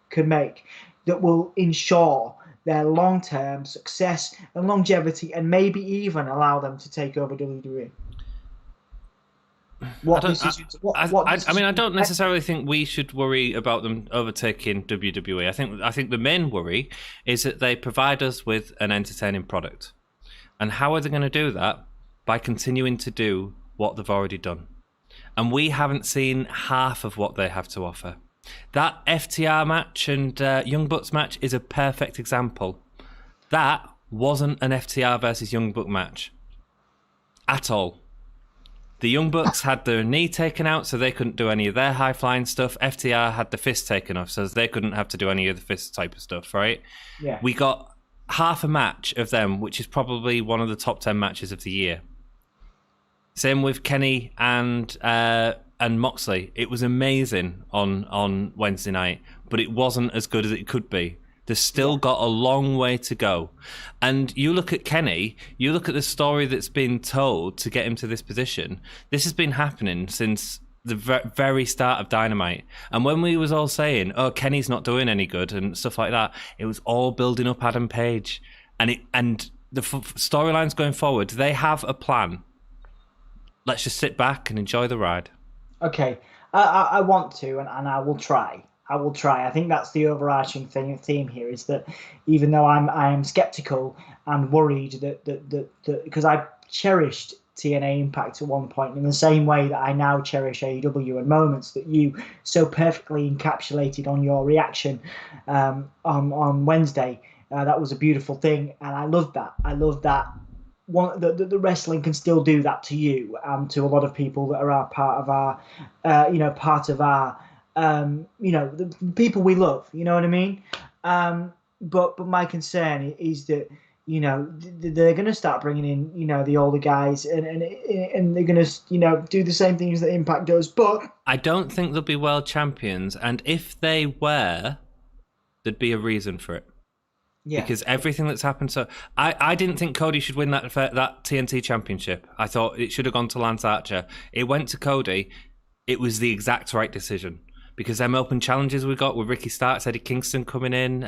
can make that will ensure their long-term success and longevity, and maybe even allow them to take over WWE? I don't necessarily think we should worry about them overtaking WWE. I think the main worry is that they provide us with an entertaining product. And how are they going to do that? By continuing to do what they've already done. And we haven't seen half of what they have to offer. That FTR match and Young Bucks match is a perfect example. That wasn't an FTR versus Young Buck match at all. The Young Bucks had their knee taken out, so they couldn't do any of their high-flying stuff. FTR had the fist taken off, so they couldn't have to do any of the fist type of stuff, right? Yeah. We got half a match of them, which is probably one of the top 10 matches of the year. Same with Kenny and Moxley. It was amazing on Wednesday night, but it wasn't as good as it could be. They've still got a long way to go. And you look at Kenny, you look at the story that's been told to get him to this position. This has been happening since the very start of Dynamite. And when we was all saying, oh, Kenny's not doing any good and stuff like that, it was all building up Adam Page. And the storylines going forward, they have a plan. Let's just sit back and enjoy the ride. Okay, I want to, and I will try. I think that's the overarching theme here, is that even though I am skeptical and worried that because I cherished TNA Impact at one point in the same way that I now cherish AEW, and moments that you so perfectly encapsulated on your reaction on Wednesday. That was a beautiful thing, and I love that. I love that. The wrestling can still do that to you, to a lot of people that are part of our, the people we love. You know what I mean? But my concern is that they're going to start bringing in the older guys, and they're going to do the same things that Impact does. But I don't think they'll be world champions, and if they were, there'd be a reason for it. Yeah. Because everything that's happened, so I didn't think Cody should win that TNT championship. I thought it should have gone to Lance Archer. It went to Cody. It was the exact right decision, because them open challenges we got with Ricky Starks, Eddie Kingston coming in,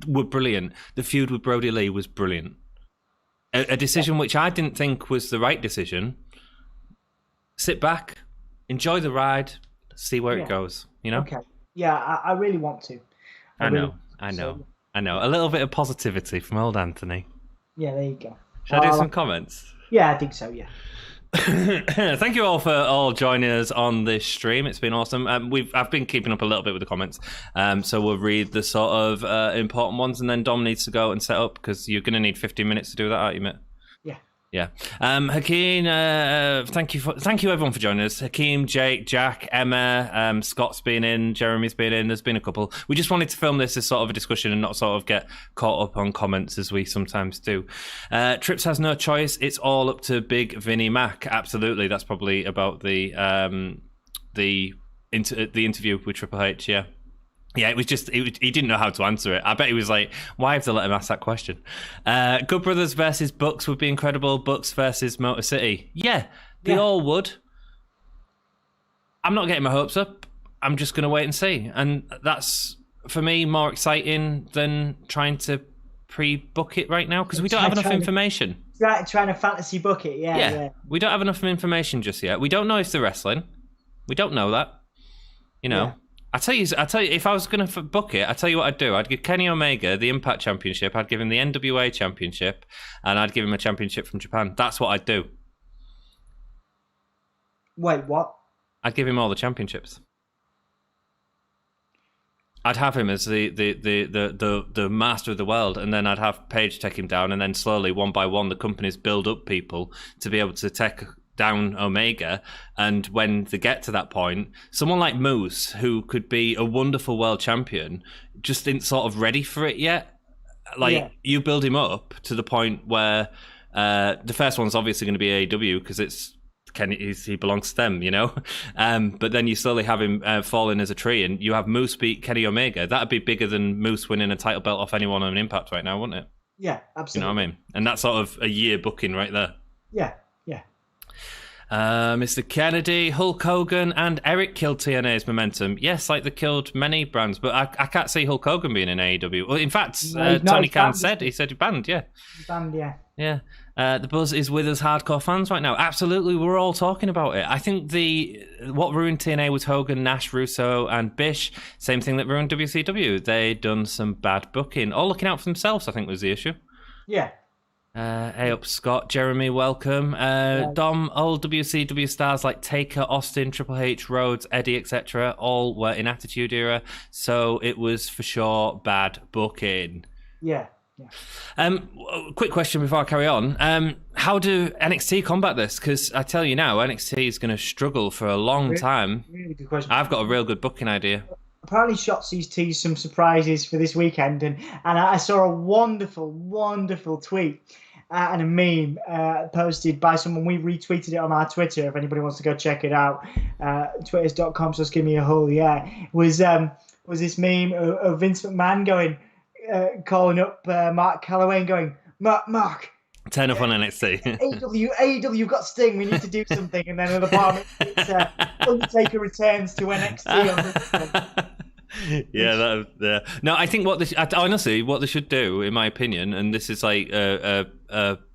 were brilliant. The feud with Brody Lee was brilliant. A decision which I didn't think was the right decision. Sit back, enjoy the ride, see where it goes. Okay. Yeah, I really want to. I know. A little bit of positivity from old Anthony. Yeah, there you go. Shall I do some comments? Yeah, I think so, yeah. Thank you all for all joining us on this stream. It's been awesome. I've been keeping up a little bit with the comments, so we'll read the sort of important ones, and then Dom needs to go and set up, because you're going to need 15 minutes to do that, aren't you, mate? Yeah. Hakeem, thank you everyone for joining us. Hakeem, Jake, Jack, Emma, Scott's been in, Jeremy's been in, there's been a couple. We just wanted to film this as sort of a discussion and not sort of get caught up on comments as we sometimes do. Trips has no choice. It's all up to Big Vinnie Mac. Absolutely. That's probably about the interview with Triple H, yeah. Yeah, it was just, he didn't know how to answer it. I bet he was like, why have they let him ask that question? Good Brothers versus Bucks would be incredible. Bucks versus Motor City. Yeah, they all would. I'm not getting my hopes up. I'm just going to wait and see. And that's, for me, more exciting than trying to pre-book it right now, because we don't have enough information. Trying to fantasy book it, yeah. We don't have enough information just yet. We don't know if they're wrestling. We don't know that. Yeah. I tell you, if I was going to book it, I tell you what I'd do. I'd give Kenny Omega the Impact Championship. I'd give him the NWA Championship, and I'd give him a championship from Japan. That's what I'd do. Wait, what? I'd give him all the championships. I'd have him as the master of the world, and then I'd have Page take him down, and then slowly, one by one, the companies build up people to be able to take down Omega. And when they get to that point, someone like Moose, who could be a wonderful world champion, just isn't sort of ready for it yet. You build him up to the point where the first one's obviously going to be AEW, because it's he belongs to them, but then you slowly have him falling as a tree, and you have Moose beat Kenny Omega. That'd be bigger than Moose winning a title belt off anyone on Impact right now, wouldn't it? Yeah, absolutely. You know what I mean? And that's sort of a year booking right there. Yeah. Mr. Kennedy, Hulk Hogan, and Eric killed TNA's momentum. Yes, like they killed many brands, but I can't see Hulk Hogan being in AEW. Well, in fact, Tony Khan said he's banned. Yeah, he's banned. Yeah. The buzz is with us hardcore fans right now. Absolutely, we're all talking about it. I think what ruined TNA was Hogan, Nash, Russo, and Bish. Same thing that ruined WCW. They done some bad booking, all looking out for themselves, I think, was the issue. Yeah. Hey up, Scott. Jeremy, welcome. Dom, old WCW stars like Taker, Austin, Triple H, Rhodes, Eddie, etc. all were in Attitude Era, so it was for sure bad booking. Yeah. Quick question before I carry on. How do NXT combat this? Because I tell you now, NXT is going to struggle for a long time. Really good question. I've got a real good booking idea. Apparently, Shotzi's teased some surprises for this weekend, and I saw a wonderful tweet and a meme posted by someone. We retweeted it on our Twitter. If anybody wants to go check it out, twitters.com/gimmehole. Was this meme of Vince McMahon going, calling up Mark Calloway and going, Mark, turn up on NXT. AEW got Sting. We need to do something. And then at the bottom, it's Undertaker returns to NXT. No, I think honestly, what they should do, in my opinion, and this is like a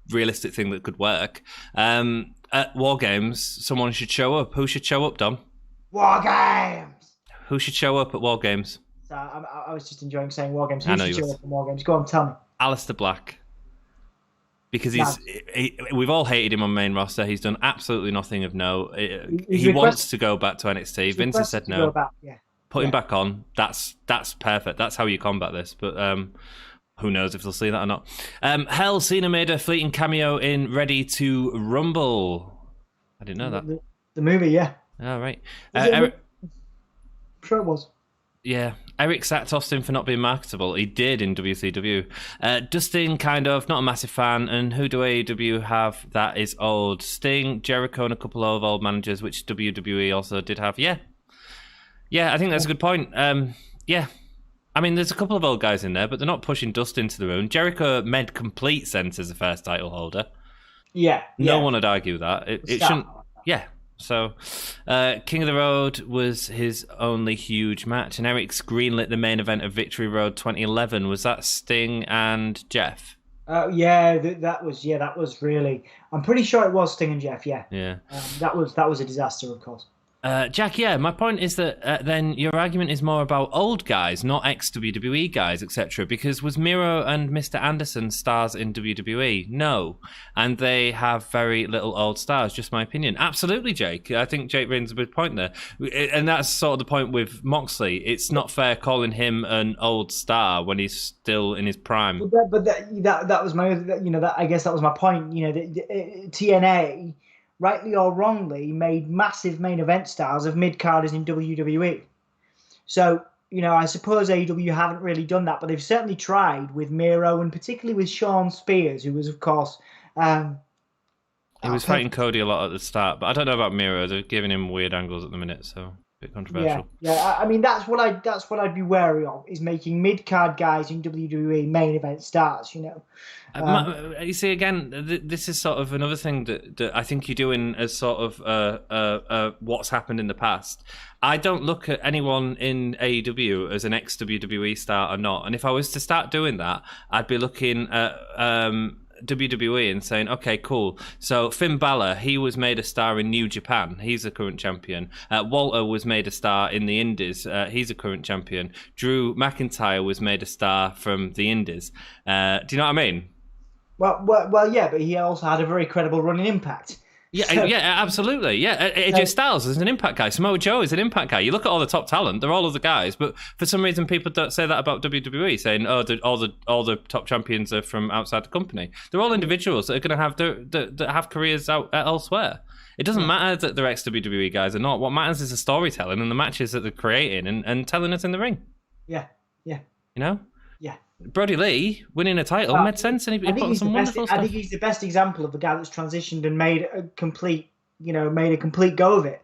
realistic thing that could work. At War Games, someone should show up. Who should show up, Dom? War Games. Who should show up at War Games? So I was just enjoying saying War Games. I know Who should show up at War Games? Go on, tell me. Aleister Black. Because we've all hated him on main roster. He's done absolutely nothing of note. He wants to go back to NXT. Vince has said no. Put him back on. That's perfect. That's how you combat this. But who knows if they'll see that or not. Hell, Cena made a fleeting cameo in Ready to Rumble. I didn't know that. The movie, yeah. All right. I'm sure it was. Yeah, Eric sacked Austin for not being marketable. He did in WCW. Dustin, kind of, not a massive fan. And who do AEW have that is old? Sting, Jericho, and a couple of old managers, which WWE also did have. Yeah, I think that's a good point. Yeah, I mean, there's a couple of old guys in there, but they're not pushing Dustin to the moon. Jericho made complete sense as the first title holder. Yeah. No one would argue that. It shouldn't. Yeah. So, King of the Road was his only huge match, and Eric's greenlit the main event of Victory Road 2011. Was that Sting and Jeff? That was really. I'm pretty sure it was Sting and Jeff. Yeah. That was a disaster, of course. Jack, my point is that then your argument is more about old guys, not ex-WWE guys, etc. Because was Miro and Mr. Anderson stars in WWE? No. And they have very little old stars, just my opinion. Absolutely, Jake. I think Jake brings a good point there. And that's sort of the point with Moxley. It's not fair calling him an old star when he's still in his prime. But that was my, I guess that was my point. TNA, rightly or wrongly, made massive main event stars of mid-carders in WWE. So, I suppose AEW haven't really done that, but they've certainly tried with Miro and particularly with Shawn Spears, who was, of course... he was fighting Cody a lot at the start, but I don't know about Miro. They're giving him weird angles at the minute, so a bit controversial. Yeah. I mean, that's what I'd be wary of, is making mid-card guys in WWE main event stars, You see, again, this is sort of another thing that I think you're doing as sort of what's happened in the past. I don't look at anyone in AEW as an ex-WWE star or not. And if I was to start doing that, I'd be looking at WWE and saying, okay, cool. So Finn Balor, he was made a star in New Japan. He's a current champion. Walter was made a star in the Indies. He's a current champion. Drew McIntyre was made a star from the Indies. Do you know what I mean? Well, yeah, but he also had a very credible run in Impact. Yeah, absolutely. Yeah, AJ Styles is an Impact guy. Samoa Joe is an Impact guy. You look at all the top talent; they're all other guys. But for some reason, people don't say that about WWE, saying, "Oh, all the top champions are from outside the company." They're all individuals that are going to have that have careers out elsewhere. It doesn't matter that they're ex-WWE guys or not. What matters is the storytelling and the matches that they're creating and telling us in the ring. Yeah. Yeah. Brody Lee winning a title made sense, and he put on some wonderful stuff. I think he's the best example of a guy that's transitioned and made a complete go of it.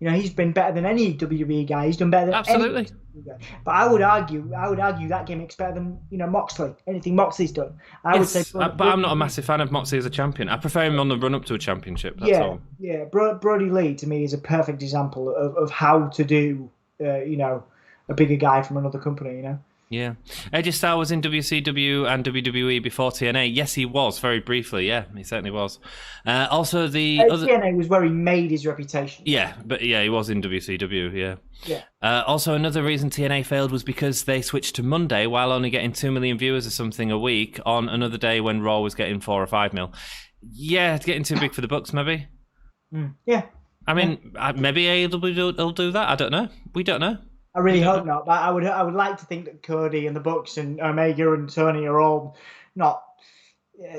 He's been better than any WWE guy. He's done better than absolutely. Any guy. But I would argue that gimmick's better than Moxley. Anything Moxley's done, I would say. But I'm not a massive fan of Moxley as a champion. I prefer him on the run up to a championship. That's all. Yeah. Brody Lee to me is a perfect example of how to do a bigger guy from another company. Yeah. AJ Styles was in WCW and WWE before TNA. Yes, he was, very briefly. Yeah, he certainly was. Also, the other... TNA was where he made his reputation. Yeah, but yeah, he was in WCW, yeah. Yeah. Also, another reason TNA failed was because they switched to Monday while only getting 2 million viewers or something a week on another day when Raw was getting 4 or 5 mil. Yeah, it's getting too big for the Bucks, maybe. Yeah. I mean, maybe AEW will do that. I don't know. We don't know. I really hope not, but I would like to think that Cody and the Bucks and Omega and Tony are all not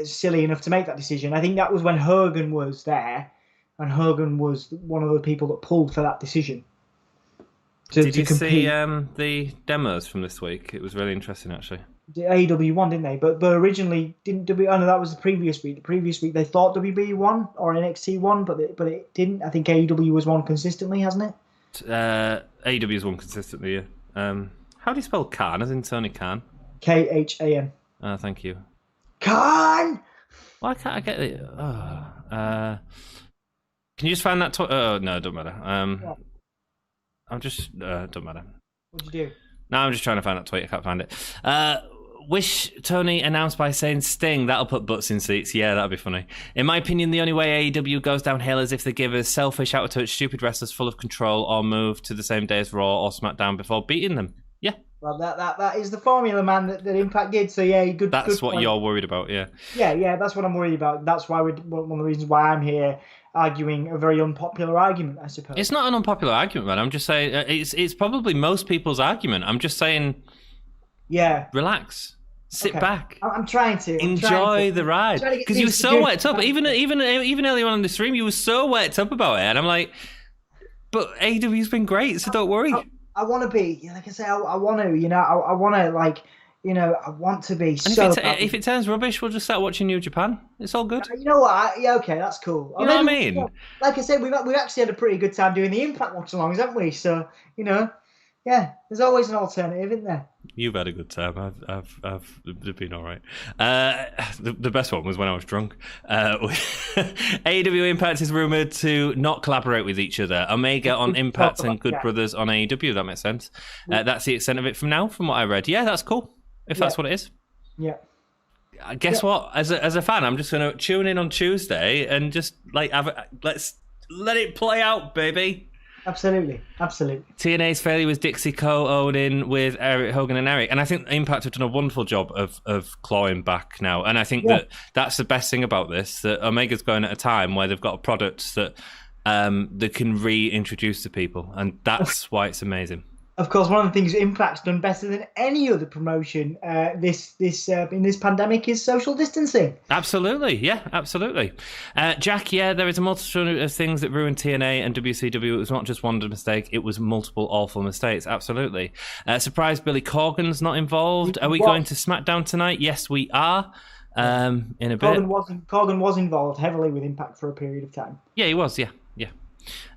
silly enough to make that decision. I think that was when Hogan was there, and Hogan was one of the people that pulled for that decision. Did you see the demos from this week? It was really interesting, actually. The AEW won, didn't they? But originally didn't W? Oh no, that was the previous week. The previous week they thought WB won or NXT won, but it didn't. I think AEW was won consistently, hasn't it? AEW has won consistently, yeah. How do you spell Khan? As in Tony Khan? Khan. Thank you. Khan! Why can't I get it? Can you just find that? Oh, no, it don't matter. I'm just... don't matter. What'd you do? No, I'm just trying to find that tweet. I can't find it. Wish Tony announced by saying Sting. That'll put butts in seats. Yeah, that'll be funny. In my opinion, the only way AEW goes downhill is if they give us selfish, out-of-touch, stupid wrestlers full of control or move to the same day as Raw or SmackDown before beating them. Yeah. Well, that is the formula, man, that Impact did. So, yeah, good. That's good what point. you're worried about, yeah. Yeah, that's what I'm worried about. That's why one of the reasons why I'm here arguing a very unpopular argument, I suppose. It's not an unpopular argument, man. I'm just saying it's probably most people's argument. I'm just saying, yeah, relax. Sit back. I'm trying to enjoy the ride because you were so worked up. Even earlier on in the stream, you were so worked up about it, and I'm like, but AEW's been great, so don't worry. I want to be, like I say, I want to, I want to, like, I want to be. And if it turns rubbish, we'll just start watching New Japan. It's all good. You know what? Okay, that's cool. You know what I mean? Like I said, we've actually had a pretty good time doing the Impact watch-alongs, haven't we? So yeah, there's always an alternative, isn't there? You've had a good time. I've been all right. The best one was when I was drunk. AEW Impact is rumored to not collaborate with each other. Omega on Impact and Good Brothers on AEW. That makes sense. That's the extent of it from now, from what I read. Yeah, that's cool. If that's what it is. Yeah. Guess what? As a fan, I'm just going to tune in on Tuesday and just let's let it play out, baby. Absolutely. TNA's failure was Dixie co-owning with Eric Hogan and Eric, and I think Impact have done a wonderful job of clawing back now. And I think that's the best thing about this, that Omega's going at a time where they've got products that they can reintroduce to people, and that's why it's amazing. Of course, one of the things Impact's done better than any other promotion in this pandemic is social distancing. Absolutely, yeah, absolutely. Jack, yeah, there is a multitude of things that ruined TNA and WCW. It was not just one mistake; it was multiple awful mistakes. Absolutely. Surprised Billy Corgan's not involved. Are we going to SmackDown tonight? Yes, we are. In a bit. Corgan was involved heavily with Impact for a period of time. Yeah, he was. Yeah.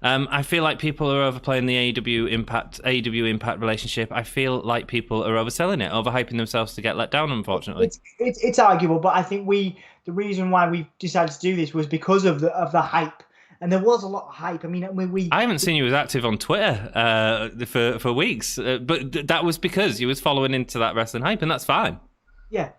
I feel like people are overplaying the AEW Impact relationship. I feel like people are overselling it, overhyping themselves to get let down, unfortunately. It's arguable, but I think the reason why we decided to do this was because of the hype. And there was a lot of hype. I mean, I haven't seen you as active on Twitter for weeks, but that was because you was following into that wrestling hype, and that's fine. Yeah.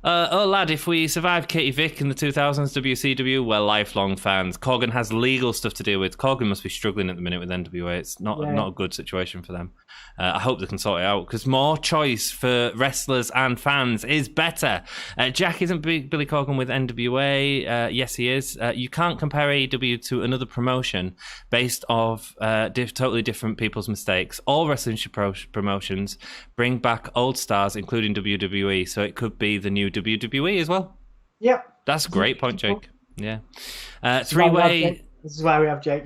Oh, lad, if we survived Katie Vick in the 2000s WCW, we're lifelong fans. Corgan has legal stuff to deal with. Corgan must be struggling at the minute with NWA. It's not a good situation for them. I hope they can sort it out, because more choice for wrestlers and fans is better. Jack isn't Billy Corgan with NWA. Yes, he is. You can't compare AEW to another promotion based off totally different people's mistakes. All wrestling promotions bring back old stars, including WWE, so it could be the new WWE as well. Yep. That's a great point, Jake. Yeah. Three-way... This is why we have Jake,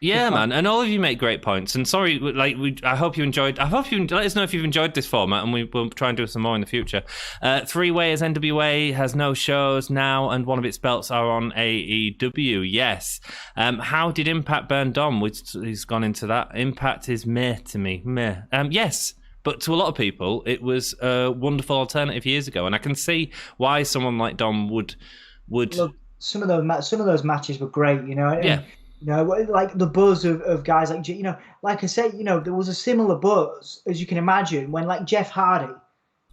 Yeah, man, and all of you make great points. And sorry, I hope you enjoyed. I hope you let us know if you've enjoyed this format, and we'll try and do some more in the future. Three-way as NWA has no shows now, and one of its belts are on AEW. Yes. How did Impact burn Dom? He's gone into that. Impact is meh to me. Meh. Yes. But to a lot of people, it was a wonderful alternative years ago, and I can see why someone like Dom would. Look, some of those matches were great, Yeah. Like the buzz of guys like, like I said, there was a similar buzz, as you can imagine, when like Jeff Hardy,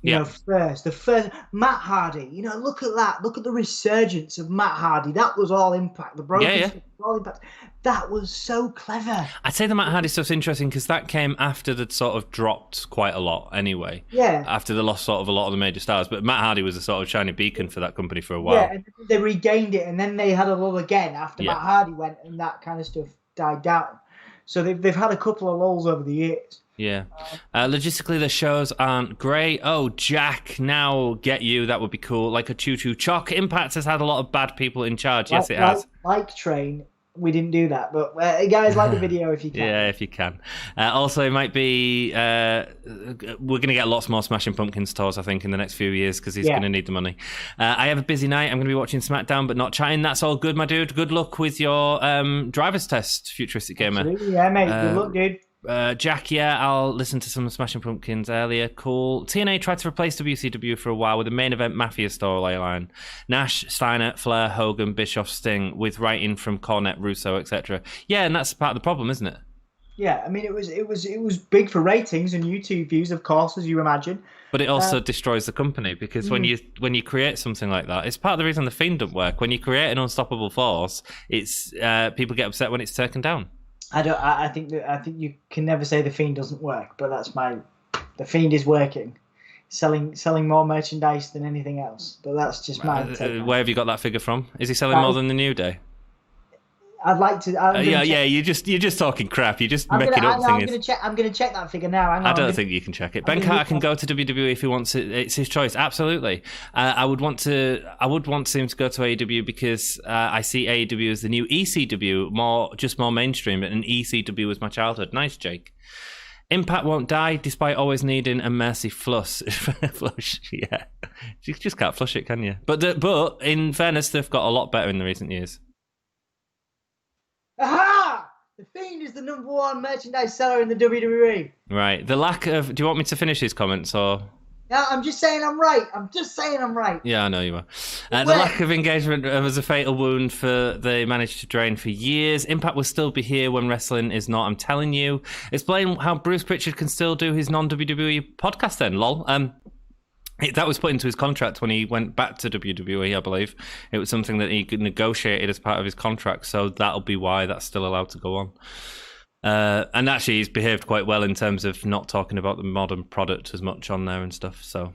Yeah. the first Matt Hardy, look at that. Look at the resurgence of Matt Hardy. That was all Impact. The Yeah, broken yeah. stuff was all Impact. That was so clever. I'd say the Matt Hardy stuff's interesting because that came after they'd sort of dropped quite a lot anyway. Yeah. After they lost sort of a lot of the major stars. But Matt Hardy was a sort of shining beacon for that company for a while. Yeah, and they regained it, and then they had a lull again after Yeah. Matt Hardy went, and that kind of stuff died down. So they've had a couple of lulls over the years. Yeah. Logistically, the shows aren't great. Oh, Jack, now get you. That would be cool. Like a choo-choo chock. Impact has had a lot of bad people in charge. Yes, it has. Like Train, we didn't do that. But guys, like the video if you can. Yeah, if you can. Also, it might be... we're going to get lots more Smashing Pumpkins tours, I think, in the next few years because he's going to need the money. I have a busy night. I'm going to be watching SmackDown, but not chatting. That's all good, my dude. Good luck with your driver's test, Futuristic Gamer. Absolutely, yeah, mate. Good luck, dude. Jack, I'll listen to some Smashing Pumpkins earlier. Cool. TNA tried to replace WCW for a while with a main event Mafia storyline. Nash, Steiner, Flair, Hogan, Bischoff, Sting, with writing from Cornette, Russo, etc. Yeah, and that's part of the problem, isn't it? Yeah, I mean, it was big for ratings and YouTube views, of course, as you imagine. But it also destroys the company because when you create something like that, it's part of the reason the Fiend don't work. When you create an unstoppable force, it's people get upset when it's taken down. I think you can never say the Fiend doesn't work, but the Fiend is working, selling more merchandise than anything else. But that's just my take. Where have you got that figure from? Is he selling more than the New Day? I'd like to. You're just talking crap. You're just making up things. I'm gonna check that figure now. Hang on, I don't think you can check it. Ben Carter can go to WWE if he wants it. It's his choice. Absolutely. I would want him to go to AEW because I see AEW as the new ECW, more mainstream, and ECW was my childhood. Nice, Jake. Impact won't die despite always needing a mercy flush. Yeah, you just can't flush it, can you? But in fairness, they've got a lot better in the recent years. Aha! The Fiend is the #1 merchandise seller in the WWE. Right. The lack of... Do you want me to finish these comments or... No, I'm just saying I'm right. Yeah, I know you are. The lack of engagement was a fatal wound they managed to drain for years. Impact will still be here when wrestling is not, I'm telling you. Explain how Bruce Pritchard can still do his non-WWE podcast then, lol. That was put into his contract when he went back to WWE, I believe. It was something that he negotiated as part of his contract, so that'll be why that's still allowed to go on. And actually, he's behaved quite well in terms of not talking about the modern product as much on there and stuff. So,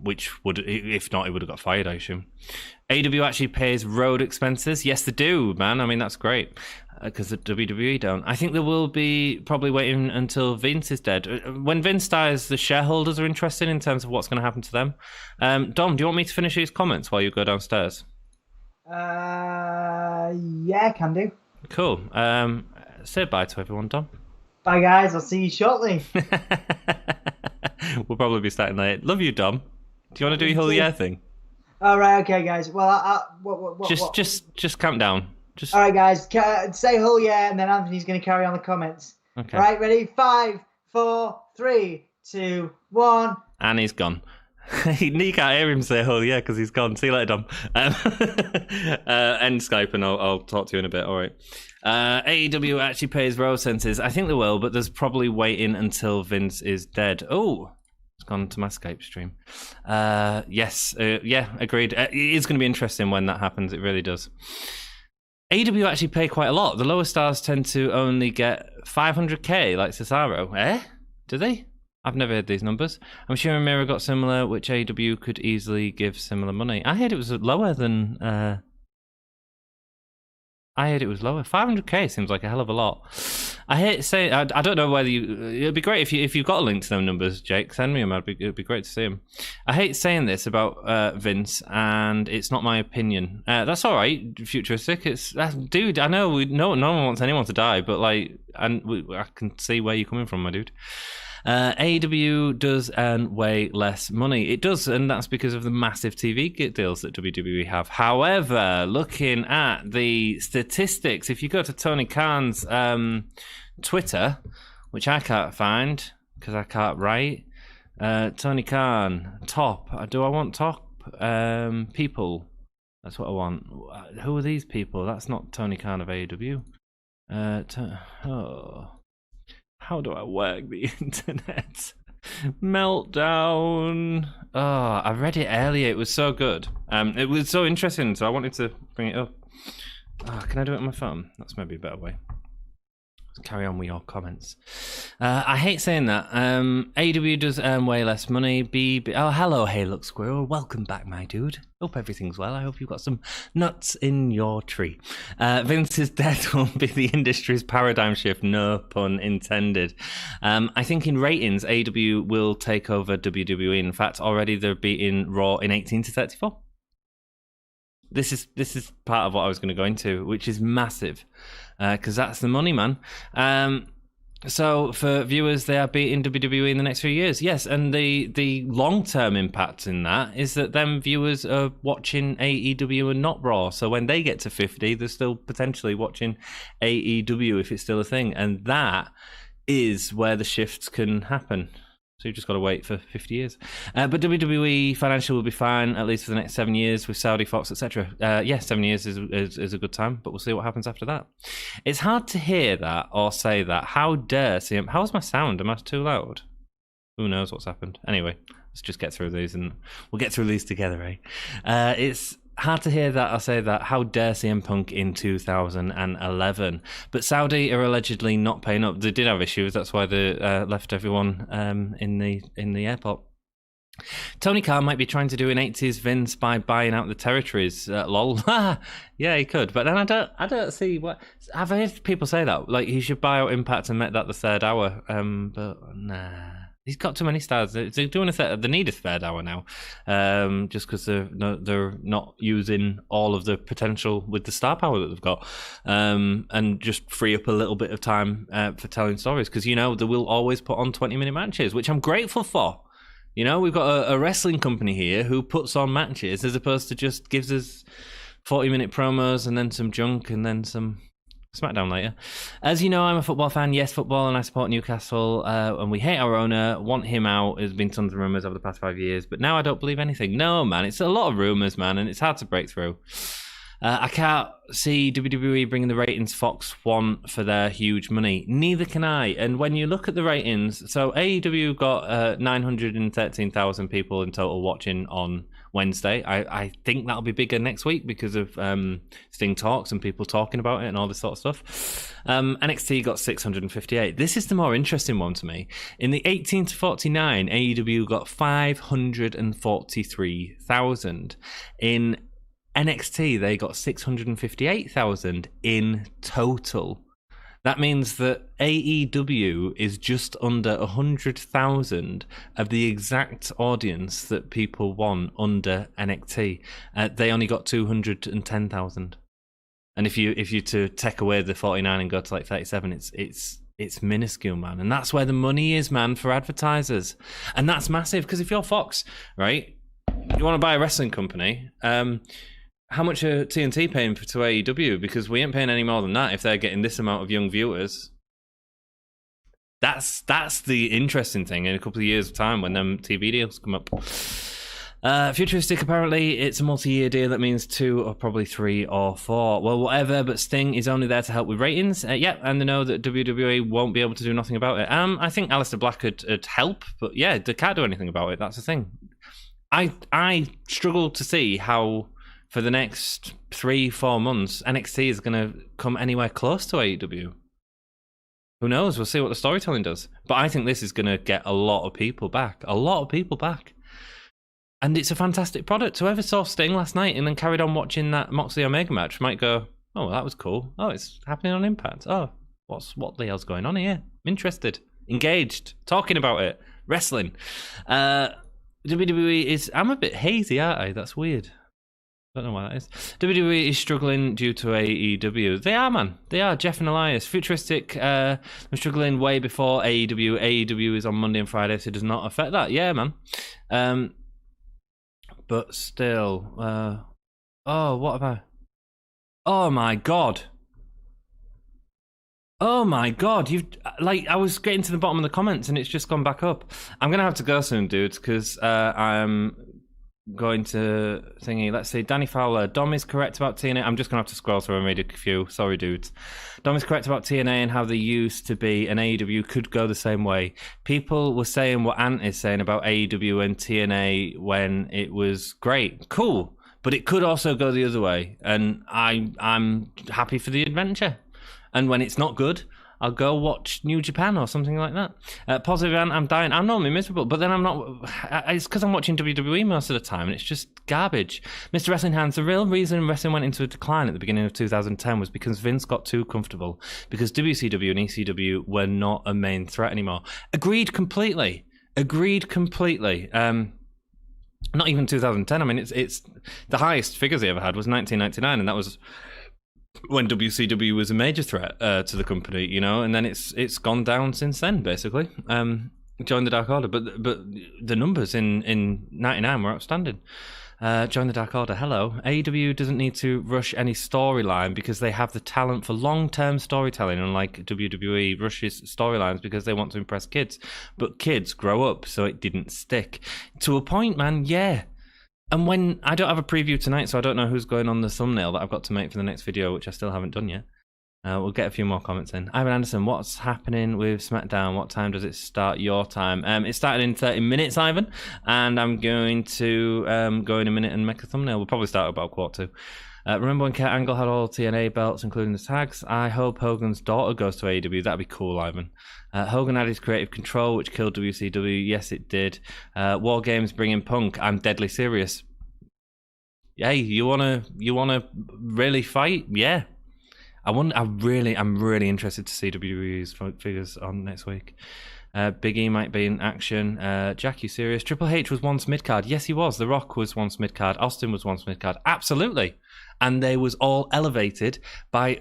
which would, if not, he would have got fired, I assume. AEW actually pays road expenses. Yes, they do, man. I mean, that's great. Because the WWE don't. I think they will be probably waiting until Vince is dead. When Vince dies, the shareholders are interested in terms of what's going to happen to them. Dom, do you want me to finish these comments while you go downstairs? Yeah, can do. Cool. Say bye to everyone, Dom. Bye, guys. I'll see you shortly. We'll probably be starting late. Love you, Dom. Do you want to do your whole year thing? All right, okay, guys. Well, what? Just calm down. All right, guys. Say whole yeah, and then Anthony's going to carry on the comments. Okay. All right, ready? 5, 4, 3, 2, 1. And he's gone. You can't hear him say, "Oh yeah," because he's gone. See you later, Dom. End Skype, and I'll talk to you in a bit. All right. AEW actually pays road sentences. I think they will, but there's probably waiting until Vince is dead. Oh, it's gone to my Skype stream. Yes. Yeah. Agreed. It is going to be interesting when that happens. It really does. AEW actually pay quite a lot. The lower stars tend to only get 500k, like Cesaro. Do they? I've never heard these numbers. I'm sure Mira got similar, which AEW could easily give similar money. I heard it was lower than... I heard it was lower. 500k seems like a hell of a lot. I hate saying... I don't know whether you... It'd be great if you've got a link to them numbers, Jake. Send me them. It'd be great to see them. I hate saying this about Vince, and it's not my opinion. That's all right, Futuristic. Dude, I know no one wants anyone to die, but I can see where you're coming from, my dude. AEW does earn way less money. It does, and that's because of the massive TV deals that WWE have. However, looking at the statistics, if you go to Tony Khan's Twitter, which I can't find because I can't write, Tony Khan, top. Do I want top people? That's what I want. Who are these people? That's not Tony Khan of AEW. How do I work the internet? Meltdown. Oh, I read it earlier. It was so good. It was so interesting, so I wanted to bring it up. Oh, can I do it on my phone? That's maybe a better way. Let's carry on with your comments. I hate saying that. AEW does earn way less money. Oh, hello, Hey Look Squirrel. Welcome back, my dude. Hope everything's well. I hope you've got some nuts in your tree. Vince's death will be the industry's paradigm shift, no pun intended. I think in ratings, AEW will take over WWE. In fact, already they're beating Raw in 18 to 34. This is part of what I was going to go into, which is massive, because that's the money, man. So for viewers, they are beating WWE in the next few years. Yes, and the long-term impact in that is that them viewers are watching AEW and not Raw. So when they get to 50, they're still potentially watching AEW if it's still a thing. And that is where the shifts can happen. So you've just got to wait for 50 years. But WWE financial will be fine, at least for the next 7 years with Saudi, Fox, etc. 7 years is a good time, but we'll see what happens after that. It's hard to hear that or say that. How dare CM... How's my sound? Am I too loud? Who knows what's happened? Anyway, let's just get through these and we'll get through these together, eh? It's hard to hear that or say that. How dare CM Punk in 2011? But Saudi are allegedly not paying up. They did have issues. That's why they left everyone in the airport. Tony Khan might be trying to do an 80s Vince by buying out the territories. Lol. Yeah, he could. But then I don't see what. I've heard people say that. Like, he should buy out Impact and make that the third hour. But nah. He's got too many stars. They're doing they need a third hour now, just because they're not using all of the potential with the star power that they've got, and just free up a little bit of time for telling stories. Because they will always put on 20-minute matches, which I'm grateful for. We've got a wrestling company here who puts on matches as opposed to just gives us 40-minute promos and then some junk and then some SmackDown later. As you know, I'm a football fan. Yes, football, and I support Newcastle. And we hate our owner, want him out. There's been tons of rumours over the past 5 years, but now I don't believe anything. No, man, it's a lot of rumours, man, and it's hard to break through. I can't see WWE bringing the ratings Fox want for their huge money. Neither can I. And when you look at the ratings, so AEW got 913,000 people in total watching on Wednesday. I think that'll be bigger next week because of Sting Talks and people talking about it and all this sort of stuff. NXT got 658. This is the more interesting one to me. In the 18 to 49, AEW got 543,000. In NXT, they got 658,000 in total. That means that AEW is just under 100,000 of the exact audience that people want under NXT. They only got 210,000. And if you to take away the 49 and go to like 37, it's minuscule, man. And that's where the money is, man, for advertisers. And that's massive, because if you're Fox, right, you want to buy a wrestling company, how much are TNT paying to AEW? Because we ain't paying any more than that if they're getting this amount of young viewers. That's the interesting thing in a couple of years' time when them TV deals come up. Futuristic, apparently, it's a multi-year deal. That means 2 or probably 3 or 4. Well, whatever, but Sting is only there to help with ratings. And they know that WWE won't be able to do nothing about it. I think Aleister Black could help, but yeah, they can't do anything about it. That's the thing. I struggle to see how, for the next 3-4 months, NXT is going to come anywhere close to AEW. Who knows? We'll see what the storytelling does. But I think this is going to get a lot of people back. A lot of people back. And it's a fantastic product. Whoever saw Sting last night and then carried on watching that Moxley Omega match might go, oh, well, that was cool. Oh, it's happening on Impact. Oh, what the hell's going on here? I'm interested. Engaged. Talking about it. Wrestling. WWE is... I'm a bit hazy, aren't I? That's weird. I don't know why that is. WWE is struggling due to AEW. They are, man. They are. Jeff and Elias. Futuristic were struggling way before AEW. AEW is on Monday and Friday, so it does not affect that. Yeah, man. But still. What have I... Oh, my God. Oh, my God. I was getting to the bottom of the comments, and it's just gone back up. I'm going to have to go soon, dudes, because I'm going to thingy. Let's see. Danny Fowler. Dom is correct about TNA. I'm just going to have to scroll through and read a few. Sorry, dudes. Dom is correct about TNA and how they used to be, and AEW could go the same way. People were saying what Ant is saying about AEW and TNA when it was great. Cool. But it could also go the other way. And I'm happy for the adventure. And when it's not good, I'll go watch New Japan or something like that. Positive, I'm dying. I'm normally miserable, but then I'm not. It's because I'm watching WWE most of the time, and it's just garbage. Mr. Wrestling Hands, the real reason wrestling went into a decline at the beginning of 2010 was because Vince got too comfortable, because WCW and ECW were not a main threat anymore. Agreed completely. Not even 2010. I mean, it's the highest figures he ever had was 1999, and that was when WCW was a major threat to the company, you know, and then it's gone down since then, basically. Join the Dark Order, but the numbers in 99 were outstanding. Join the Dark Order. Hello. AEW doesn't need to rush any storyline because they have the talent for long-term storytelling, unlike WWE rushes storylines because they want to impress kids. But kids grow up, so it didn't stick. To a point, man, yeah. And when I don't have a preview tonight, so I don't know who's going on the thumbnail that I've got to make for the next video, which I still haven't done yet. We'll get a few more comments in. Ivan Anderson, what's happening with SmackDown? What time does it start your time? It started in 30 minutes, Ivan, and I'm going to go in a minute and make a thumbnail. We'll probably start about 1:45. Remember when Kurt Angle had all TNA belts, including the tags? I hope Hogan's daughter goes to AEW. That'd be cool, Ivan. Hogan had his creative control, which killed WCW. Yes, it did. War Games bringing Punk. I'm deadly serious. Hey, you wanna really fight? Yeah. I'm really interested to see WWE's figures on next week. Big E might be in action. Jack, you serious? Triple H was once mid-card. Yes, he was. The Rock was once mid-card. Austin was once mid-card. Absolutely. And they was all elevated by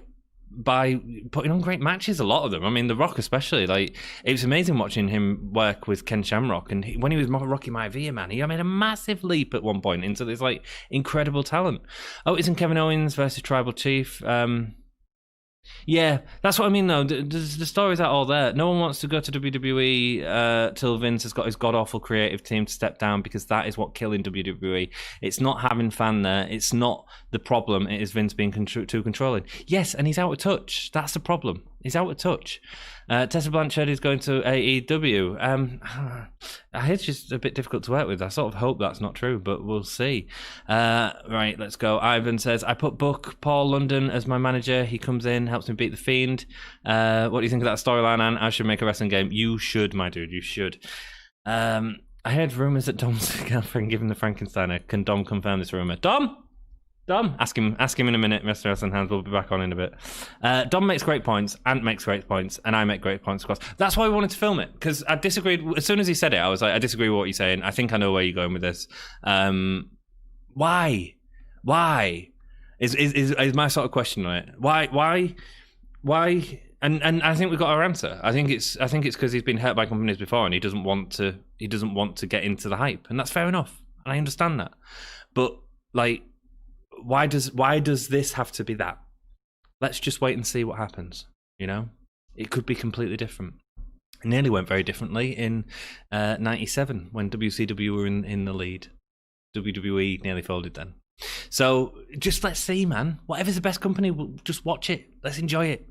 putting on great matches, a lot of them. I mean, The Rock especially. Like, it was amazing watching him work with Ken Shamrock. And when he was Rocky Maivia, man, he made a massive leap at one point into this, like, incredible talent. Otis and Kevin Owens versus Tribal Chief. Yeah, that's what I mean, though. The stories are all there. No one wants to go to WWE till Vince has got his god-awful creative team to step down, because that is what killing WWE. It's not having fan there. It's not the problem. It is Vince being too controlling. Yes, and he's out of touch. That's the problem. He's out of touch. Tessa Blanchard is going to AEW. I hear it's just a bit difficult to work with. I sort of hope that's not true, but we'll see. Right, let's go. Ivan says, I put book Paul London as my manager. He comes in, helps me beat the Fiend. What do you think of that storyline, Anne? I should make a wrestling game. You should, my dude. You should. I heard rumours that Dom's girlfriend giving the Frankensteiner. Can Dom confirm this rumour? Dom, ask him in a minute. Mr. Wrestling Hands, we'll be back on in a bit. Dom makes great points, Ant makes great points, and I make great points across. That's why we wanted to film it, because I disagreed. As soon as he said it, I was like, I disagree with what you're saying. I think I know where you're going with this. Why is my sort of question on it? Why? And I think we've got our answer. I think it's because he's been hurt by companies before, and he doesn't want to get into the hype, and that's fair enough, and I understand that. But like, why does this have to be that? Let's just wait and see what happens. You know, it could be completely different. It nearly went very differently in '97 when WCW were in the lead. WWE nearly folded then. So just let's see, man. Whatever's the best company, we'll just watch it. Let's enjoy it.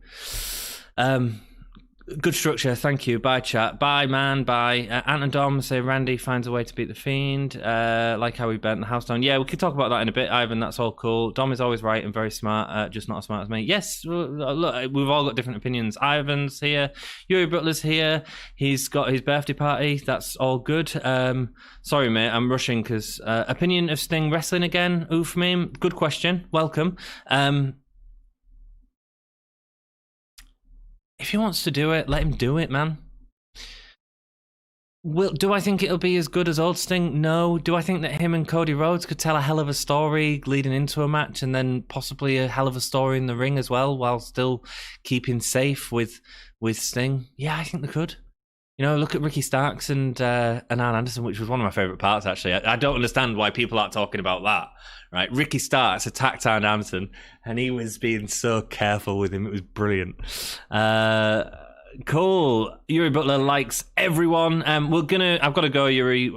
Good structure, thank you. Bye, chat. Bye, man. Bye. Ant and Dom say Randy finds a way to beat the Fiend. Like how we burnt the house down. Yeah, we could talk about that in a bit, Ivan. That's all cool. Dom is always right and very smart, just not as smart as me. Yes, look, we've all got different opinions. Ivan's here. Yuri Butler's here. He's got his birthday party. That's all good. Sorry, mate. I'm rushing because opinion of Sting wrestling again. Oof, meme. Good question. Welcome. If he wants to do it, let him do it, man. Do I think it'll be as good as old Sting? No. Do I think that him and Cody Rhodes could tell a hell of a story leading into a match, and then possibly a hell of a story in the ring as well, while still keeping safe with Sting? Yeah, I think they could. You know, look at Ricky Starks and Arn Anderson, which was one of my favourite parts, actually. I don't understand why people aren't talking about that, right? Ricky Starks attacked Arn Anderson, and he was being so careful with him. It was brilliant. Cool. Yuri Butler likes everyone. I've got to go, Yuri.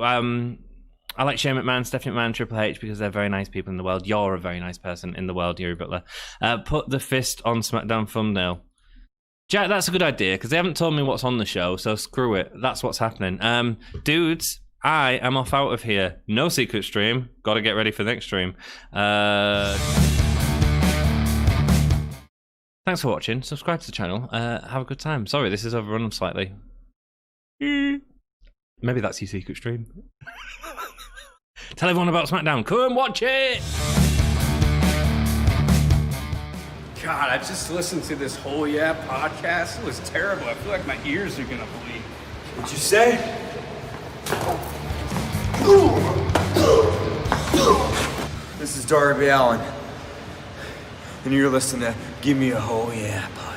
I like Shane McMahon, Stephanie McMahon, Triple H because they're very nice people in the world. You're a very nice person in the world, Yuri Butler. Put the fist on SmackDown thumbnail. Jack, that's a good idea because they haven't told me what's on the show, so screw it. That's what's happening. Dudes, I am off out of here. No secret stream. Got to get ready for the next stream. Thanks for watching. Subscribe to the channel. Have a good time. Sorry, this is overrun slightly. Maybe that's your secret stream. Tell everyone about SmackDown. Come watch it! God, I just listened to this whole podcast. It was terrible. I feel like my ears are gonna bleed. What'd you say? This is Darby Allin, and you're listening to Gimme a Whole Yeah podcast.